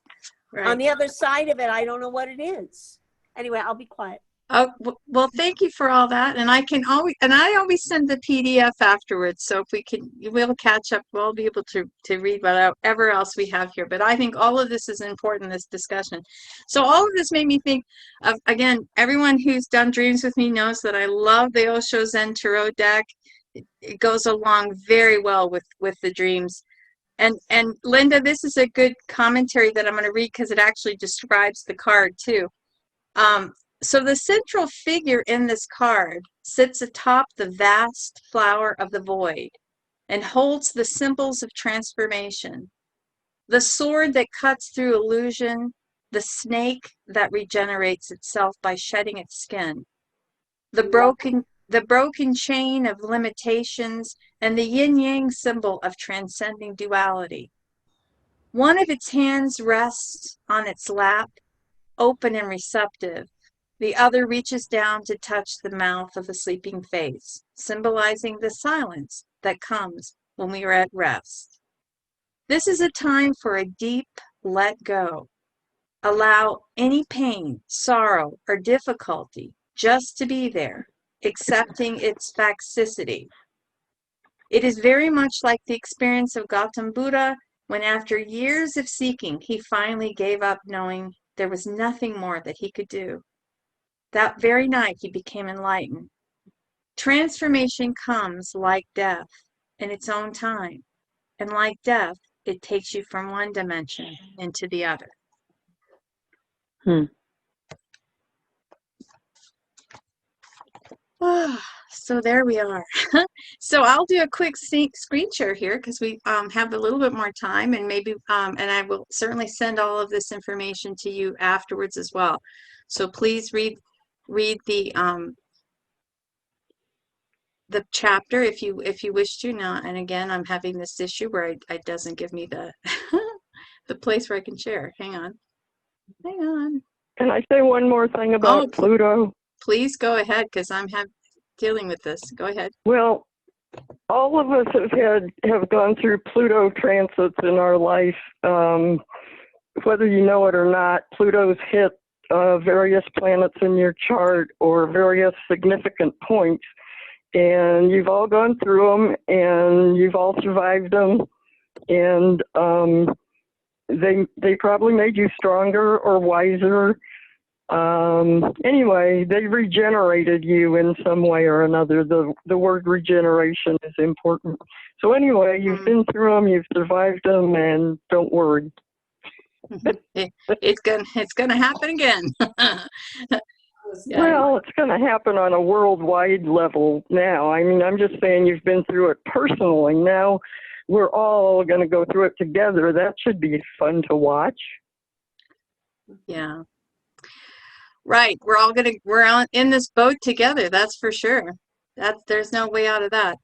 Right. On the other side of it, I don't know what it is. Anyway, I'll be quiet. Oh, well, thank you for all that. And I always send the PDF afterwards. So if we'll catch up, we'll be able to read whatever else we have here. But I think all of this is important, this discussion. So all of this made me think of, again, everyone who's done dreams with me knows that I love the Osho Zen Tarot deck. It goes along very well with the dreams. And Linda, this is a good commentary that I'm going to read because it actually describes the card too. So the central figure in this card sits atop the vast flower of the void and holds the symbols of transformation. The sword that cuts through illusion, the snake that regenerates itself by shedding its skin, the broken chain of limitations, and the yin-yang symbol of transcending duality. One of its hands rests on its lap, open and receptive. The other reaches down to touch the mouth of the sleeping face, symbolizing the silence that comes when we are at rest. This is a time for a deep let go. Allow any pain, sorrow, or difficulty just to be there, accepting its facticity. It is very much like the experience of Gautam Buddha when, after years of seeking, he finally gave up, knowing there was nothing more that he could do. That very night, he became enlightened. Transformation comes like death in its own time. And like death, it takes you from one dimension into the other. So there we are. So I'll do a quick screen share here because we have a little bit more time, and maybe and I will certainly send all of this information to you afterwards as well. So please read the chapter if you wish to. Now, and again, I'm having this issue where it doesn't give me the the place where I can share. Hang on. Can I say one more thing about Pluto? Please go ahead, because I'm dealing with this. Go ahead. Well, all of us have gone through Pluto transits in our life. Whether you know it or not, Pluto's hit various planets in your chart or various significant points, and you've all gone through them, and you've all survived them, and they probably made you stronger or wiser. Anyway, they regenerated you in some way or another. The word regeneration is important. So anyway, you've been through them, you've survived them, and don't worry. It's gonna happen again. Well, it's going to happen on a worldwide level now. I mean, I'm just saying you've been through it personally. Now we're all going to go through it together. That should be fun to watch. Yeah. Right. We're in this boat together. That's for sure. There's no way out of that.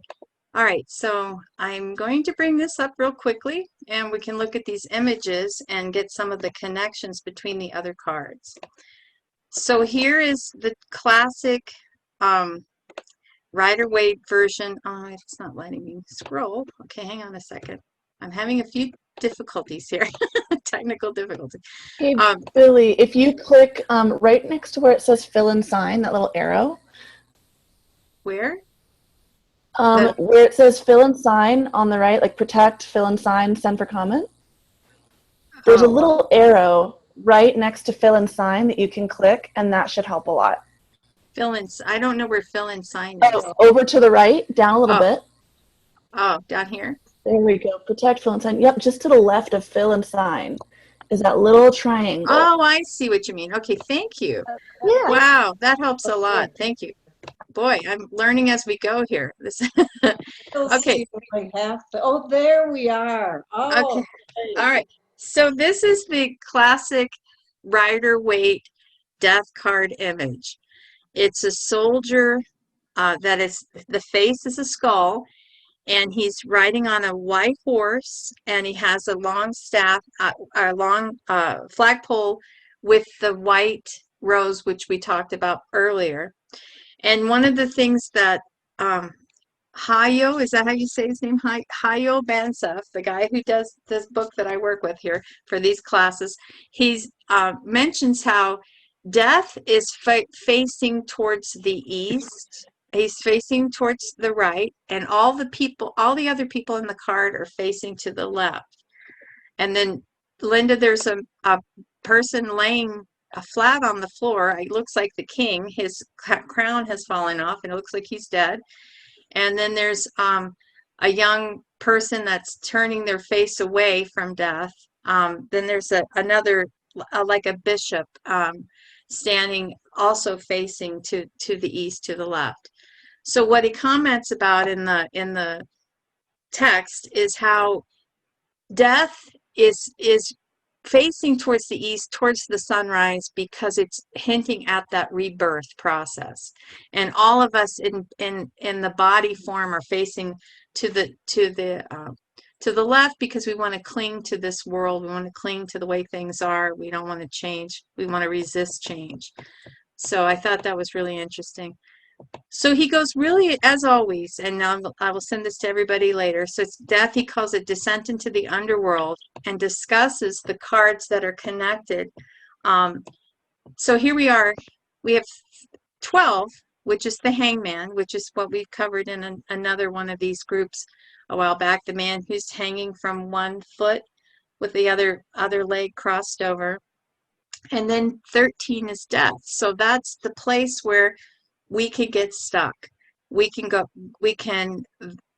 All right. So I'm going to bring this up real quickly, and we can look at these images and get some of the connections between the other cards. So here is the classic Rider-Waite version. Oh, it's not letting me scroll. Okay, hang on a second. I'm having a few difficulties here, technical difficulties. Hey, Billie, if you click right next to where it says fill in sign, that little arrow. Where? Where it says fill in sign on the right, like protect, fill in sign, send for comment. There's a little arrow right next to fill in sign that you can click, and that should help a lot. Fill in, I don't know where fill in sign is. Oh, over to the right, down a little bit. Oh, down here? There we go. Protect, fill in sign. Yep, just to the left of fill in sign is that little triangle. Oh, I see what you mean. Okay, thank you. Yeah. Wow, that helps a lot. Thank you. Boy, I'm learning as we go here. This okay. Oh, there we are. Oh, okay. All right. So this is the classic Rider-Waite death card image. It's a soldier that is, the face is a skull, and he's riding on a white horse, and he has a long staff, a long flagpole with the white rose, which we talked about earlier. And one of the things that Hayo, is that how you say his name? Hayo Bansef, the guy who does this book that I work with here for these classes, he's mentions how death is facing towards the east. He's facing towards the right, and all the other people in the card are facing to the left. And then, Linda, there's a person laying flat on the floor. It looks like the king. His crown has fallen off, and it looks like he's dead. And then there's a young person that's turning their face away from death. Then there's another, like a bishop, standing also facing to the east, to the left. So what he comments about in the text is how death is facing towards the east, towards the sunrise, because it's hinting at that rebirth process. And all of us in the body form are facing to the left, because we want to cling to this world. We want to cling to the way things are. We don't want to change. We want to resist change. So I thought that was really interesting. So he goes really, as always, and I will send this to everybody later. So it's death, he calls it descent into the underworld, and discusses the cards that are connected. So here we are. We have 12, which is the hangman, which is what we've covered in another one of these groups a while back. The man who's hanging from one foot with the other leg crossed over. And then 13 is death. So that's the place where we could get stuck. We can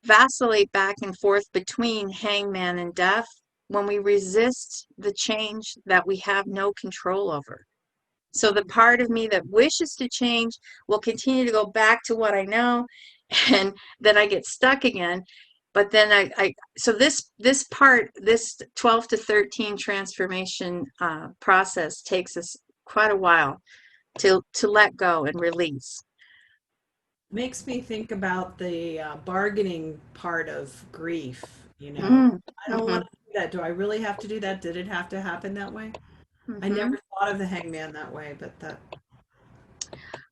vacillate back and forth between hangman and death when we resist the change that we have no control over. So the part of me that wishes to change will continue to go back to what I know, and then I get stuck again. But then so this 12 to 13 transformation process takes us quite a while to let go and release. Makes me think about the bargaining part of grief. I don't want to do that. Do I really have to do that? Did it have to happen that way? I never thought of the hangman that way, but that.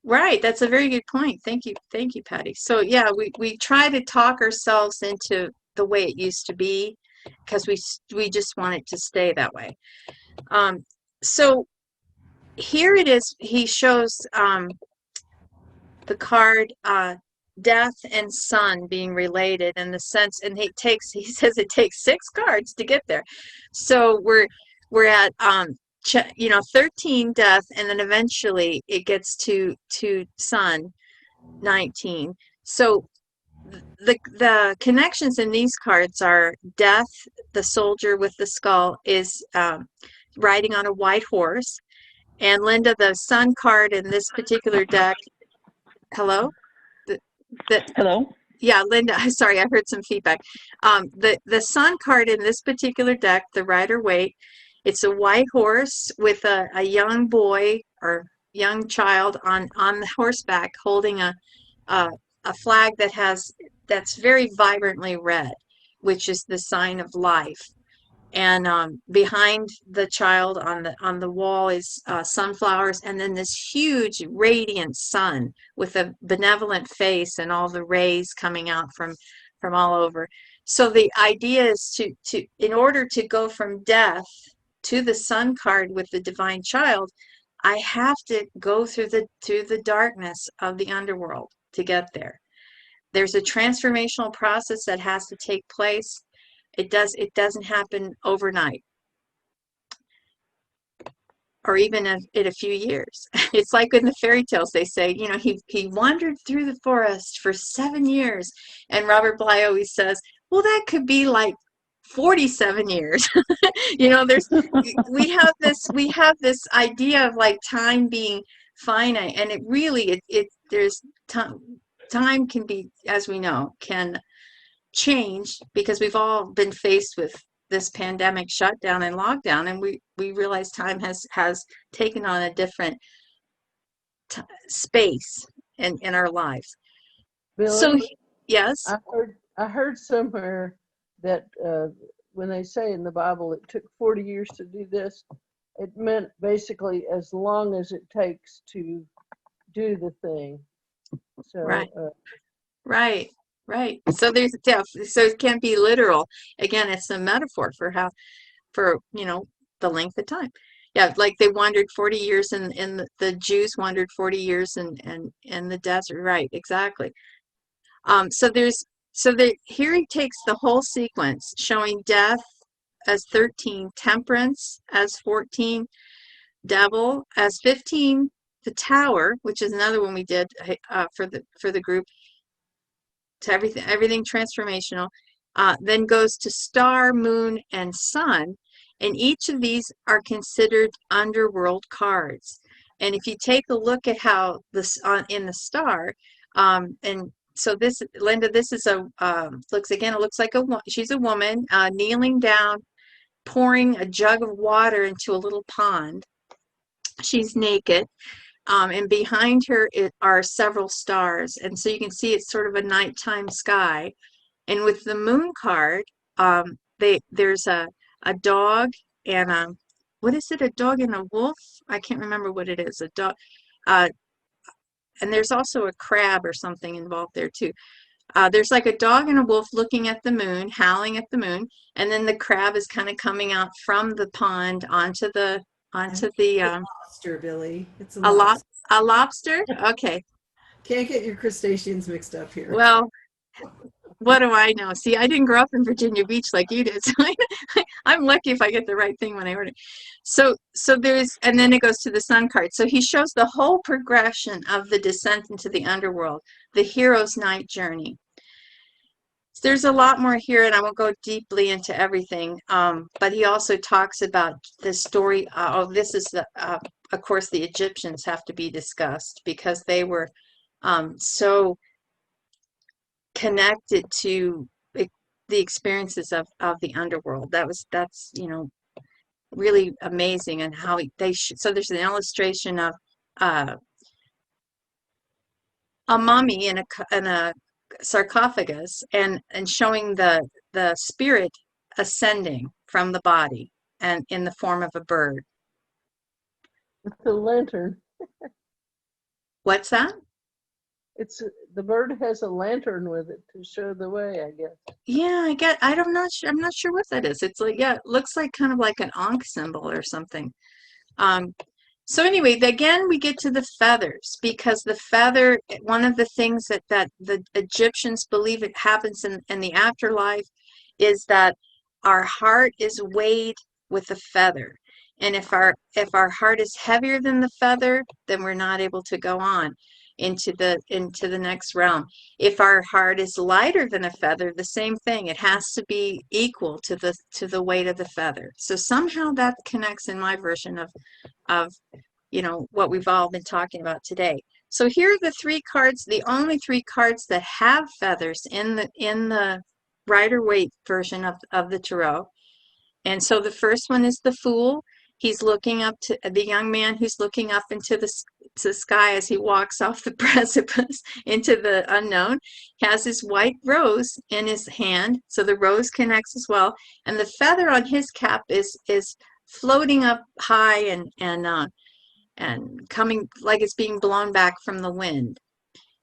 Right, that's a very good point. Thank you, Patti. So yeah, we try to talk ourselves into the way it used to be, because we just want it to stay that way. So here it is. He shows the card death and sun being related in the sense, and he says it takes 6 cards to get there. So we're at 13 death, and then eventually it gets to sun 19. So the connections in these cards are death, the soldier with the skull, is riding on a white horse. And Linda, the sun card in this particular deck, hello? Hello? Yeah, Linda, sorry, I heard some feedback. The sun card in this particular deck, the Rider-Waite, it's a white horse with a young boy or young child on the horseback holding a flag that's very vibrantly red, which is the sign of life. And behind the child on the wall is sunflowers, and then this huge radiant sun with a benevolent face and all the rays coming out from all over. So the idea is to in order to go from death to the sun card with the divine child, I have to go through the darkness of the underworld to get there. There's a transformational process that has to take place. It doesn't happen overnight, or even in a few years. It's like in the fairy tales, they say, you know, he wandered through the forest for 7 years. And Robert Bly always says, well, that could be like 47 years. You know, we have this idea of like time being finite, and it really, there's time can be, as we know, can change, because we've all been faced with this pandemic shutdown and lockdown, and we realize time has taken on a different space in our lives. Billie, So yes, I heard somewhere that when they say in the Bible it took 40 years to do this, it meant basically as long as it takes to do the thing. So right. So there's so it can't be literal. Again, it's a metaphor for you know, the length of time. Yeah, like they wandered 40 years in the Jews wandered 40 years in the desert. Right, exactly. Here he takes the whole sequence, showing death as 13, temperance as 14, devil as 15, the tower, which is another one we did for the group, to everything transformational, then goes to star, moon, and sun, and each of these are considered underworld cards. And if you take a look at how this in the star, and so this, Linda, this is it looks like she's a woman kneeling down, pouring a jug of water into a little pond. She's naked. And behind her are several stars. And so you can see it's sort of a nighttime sky. And with the moon card, there's a dog and what is it? A dog and a wolf? I can't remember what it is. A dog. And there's also a crab or something involved there too. There's like a dog and a wolf looking at the moon, howling at the moon, and then the crab is kind of coming out from the pond onto the lobster, Billie. It's a lobster. A lobster? Okay. Can't get your crustaceans mixed up here. Well, what do I know? See, I didn't grow up in Virginia Beach like you did, so I'm lucky if I get the right thing when I order. So there's, and then it goes to the sun card. So he shows the whole progression of the descent into the underworld, the hero's night journey. So there's a lot more here, and I won't go deeply into everything. But he also talks about the story. This is of course, the Egyptians have to be discussed because they were so connected to the experiences of the underworld. That's you know, really amazing, and how so there's an illustration of a mummy in a sarcophagus, and showing the spirit ascending from the body and in the form of a bird. With the lantern. What's that? The bird has a lantern with it to show the way, I guess. Yeah, I'm not sure what that is. It's like, yeah, it looks like kind of like an Ankh symbol or something. So anyway, again, we get to the feathers, because the feather, one of the things that the Egyptians believe it happens in the afterlife is that our heart is weighed with a feather. And if our heart is heavier than the feather, then we're not able to go on into the next realm. If our heart is lighter than a feather, the same thing. It has to be equal to the weight of the feather. So somehow that connects in my version of you know, what we've all been talking about today. So here are the 3 cards, the only 3 cards that have feathers in the Rider-Waite version of the tarot. And so the first one is the Fool. He's looking up to the young man who's looking up into to sky as he walks off the precipice into the unknown. He has his white rose in his hand, so the rose connects as well. And the feather on his cap is floating up high and coming like it's being blown back from the wind.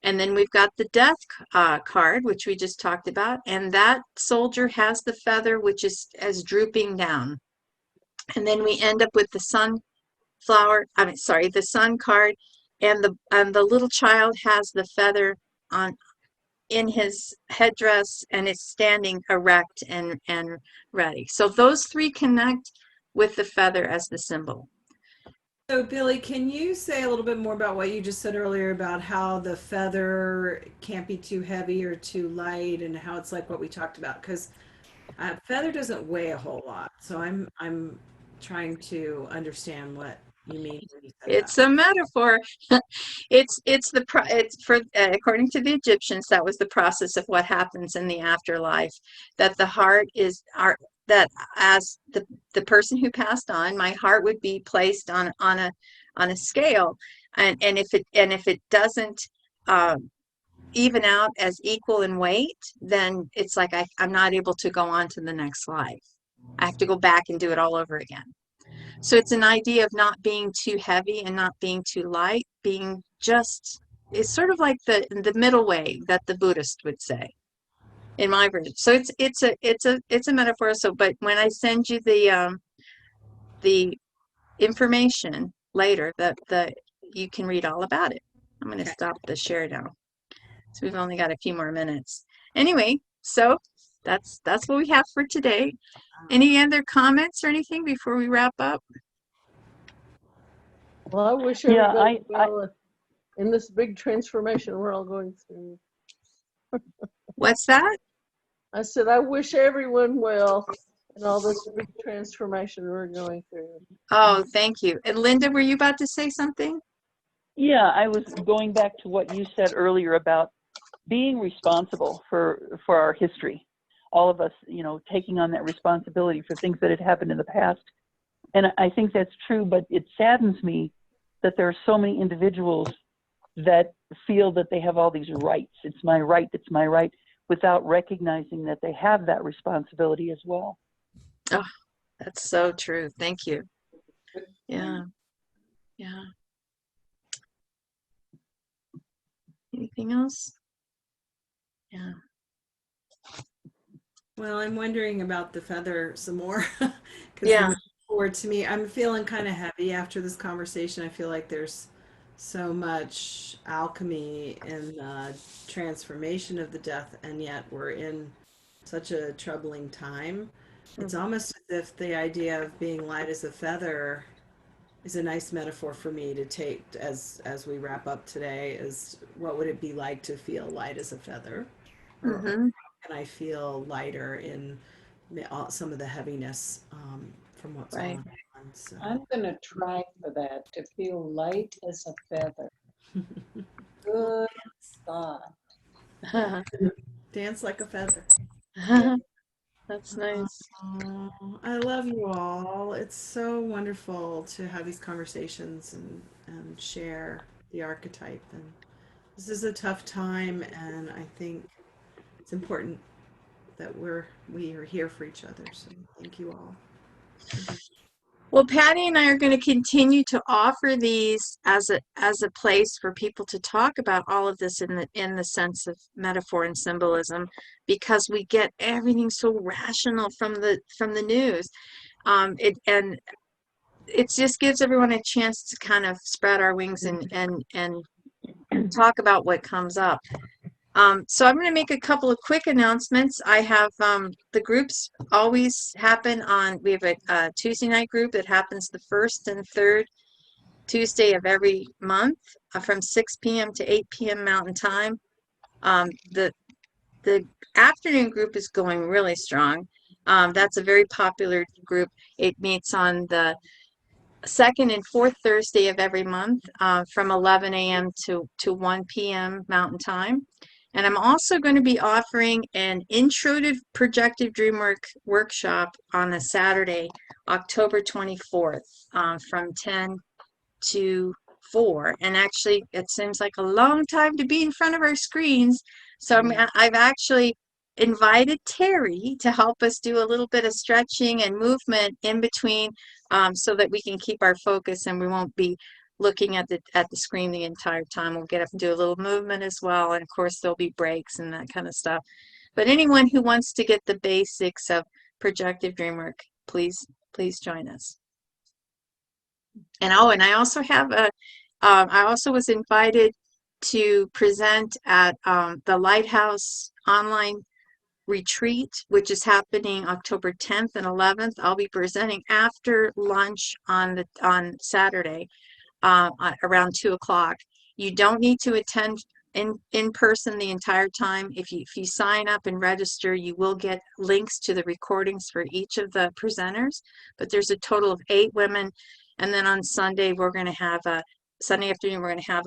And then we've got the death card, which we just talked about, and that soldier has the feather, which is as drooping down. And then we end up with the sunflower, the sun card, and the little child has the feather in his headdress, and it's standing erect and ready. So those three connect with the feather as the symbol. So Billie, can you say a little bit more about what you just said earlier about how the feather can't be too heavy or too light, and how it's like what we talked about? Because feather doesn't weigh a whole lot, so I'm trying to understand what you mean when you said It's a metaphor. It's for according to the Egyptians, that was the process of what happens in the afterlife. That the heart is that as the person who passed on, my heart would be placed on a scale, and if it doesn't even out as equal in weight, then it's like I'm not able to go on to the next life. I have to go back and do it all over again. So it's an idea of not being too heavy and not being too light, being just, it's sort of like the middle way that the Buddhist would say, in my version. So it's a metaphor. So, but when I send you the information later, you can read all about it. I'm going to stop the share now. So we've only got a few more minutes. Anyway, so that's what we have for today. Any other comments or anything before we wrap up? Well, I wish everybody well in this big transformation we're all going through. What's that? I said, I wish everyone well in all this big transformation we're going through. Oh, thank you. And Linda, were you about to say something? Yeah, I was going back to what you said earlier about being responsible for our history. All of us, taking on that responsibility for things that had happened in the past. And I think that's true, but it saddens me that there are so many individuals that feel that they have all these rights. It's my right, without recognizing that they have that responsibility as well. Oh, that's so true. Thank you. Yeah. Yeah. Anything else? Yeah. Well, I'm wondering about the feather some more. Yeah. Forward to me, I'm feeling kind of heavy after this conversation. I feel like there's so much alchemy in the transformation of the death, and yet we're in such a troubling time. It's almost as if the idea of being light as a feather is a nice metaphor for me to take as we wrap up today. Is what would it be like to feel light as a feather? Mm-hmm. And I feel lighter in some of the heaviness from what's going on. So. I'm going to try for that, to feel light as a feather. Good thought. Dance like a feather. That's nice. Oh, I love you all. It's so wonderful to have these conversations and share the archetype. And this is a tough time, and I think it's important that we are here for each other. So thank you all. Well, Patti and I are going to continue to offer these as a place for people to talk about all of this in the sense of metaphor and symbolism, because we get everything so rational from the news. It just gives everyone a chance to kind of spread our wings and talk about what comes up. So I'm going to make a couple of quick announcements. I have the groups always happen we have a Tuesday night group that happens the first and third Tuesday of every month from 6 p.m. to 8 p.m. Mountain Time. The afternoon group is going really strong. That's a very popular group. It meets on the second and fourth Thursday of every month from 11 a.m. to 1 p.m. Mountain Time. And I'm also going to be offering an Intro to Projective Dreamwork workshop on a Saturday, October 24th, from 10 to 4, and actually it seems like a long time to be in front of our screens. So I've actually invited Terry to help us do a little bit of stretching and movement in between, so that we can keep our focus and we won't be looking at the screen the entire time. We'll get up and do a little movement as well, and of course there'll be breaks and that kind of stuff. But anyone who wants to get the basics of projective dream work, please join us. And and I also have I also was invited to present at the Lighthouse online retreat, which is happening October 10th and 11th. I'll be presenting after lunch on Saturday, around 2 o'clock. You don't need to attend in person the entire time. If you sign up and register, you will get links to the recordings for each of the presenters. But there's a total of 8 women, and then on Sunday we're going to have Sunday afternoon we're going to have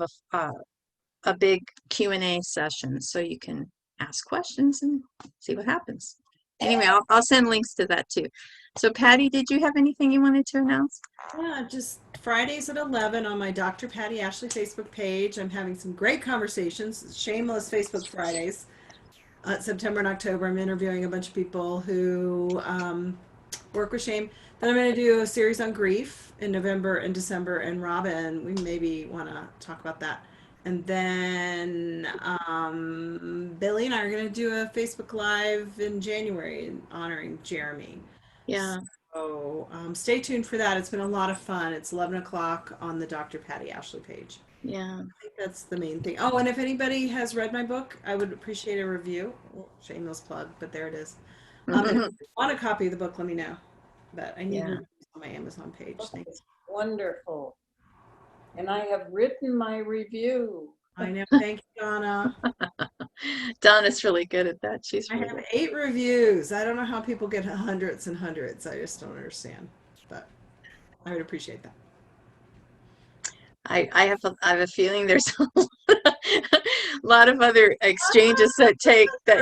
a big Q&A session, so you can ask questions and see what happens. Anyway, I'll send links to that too. So Patty, did you have anything you wanted to announce? Yeah, just Fridays at 11 on my Dr. Patti Ashley Facebook page. I'm having some great conversations, shameless Facebook Fridays. September and October, I'm interviewing a bunch of people who work with shame. Then I'm going to do a series on grief in November and December, and Robin, we maybe want to talk about that. And then Billie and I are going to do a Facebook Live in January honoring Jeremy. Yeah. So stay tuned for that. It's been a lot of fun. It's 11 o'clock on the Dr. Patti Ashley page. Yeah. I think that's the main thing. Oh, and if anybody has read my book, I would appreciate a review. Well, shameless plug, but there it is. And if you want a copy of the book, let me know. But I need reviews on my Amazon page. Thanks. Wonderful. And I have written my review. I know. Thank you, Donna. Donna's really good at that. She's I really have good. 8 reviews. I don't know how people get hundreds and hundreds. I just don't understand. But I would appreciate that. I have a feeling there's a lot of other exchanges that take that.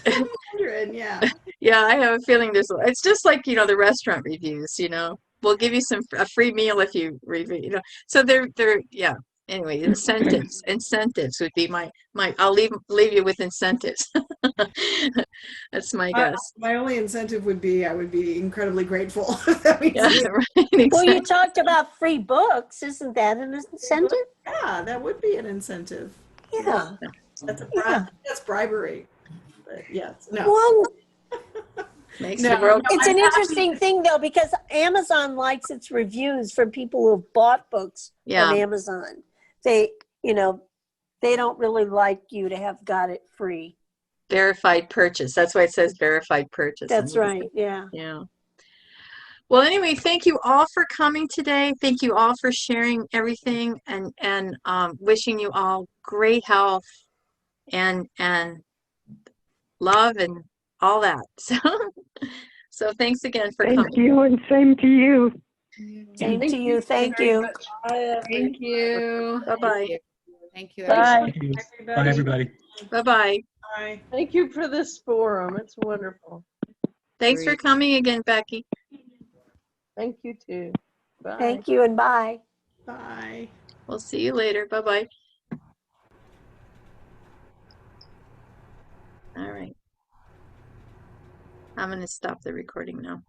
I'm wondering, yeah. Yeah, I have a feeling it's just like, the restaurant reviews, we'll give you a free meal if you review, so they're yeah. Anyway, incentives would be my I'll leave you with incentives. That's my guess. My only incentive would be I would be incredibly grateful. That means Right, exactly. Well, you talked about free books. Isn't that an incentive? Yeah, that would be an incentive. Yeah. That's bribery. But yes, no. Well, Makes the world. it's an interesting thing though, because Amazon likes its reviews from people who have bought books from Amazon. They don't really like you to have got it free. Verified purchase. That's why it says verified purchase. That's right. Yeah. Yeah. Well, anyway, thank you all for coming today. Thank you all for sharing everything, and wishing you all great health and love and all that. So thanks again for coming. Thank you, and same to you. Same to you. Thank you. Thank you. Bye-bye. Thank you. Bye. Bye, everybody. Bye-bye. Bye. Thank you for this forum. It's wonderful. Thanks for coming again, Becky. Thank you too. Bye. Thank you and bye. Bye. We'll see you later. Bye-bye. All right. I'm going to stop the recording now.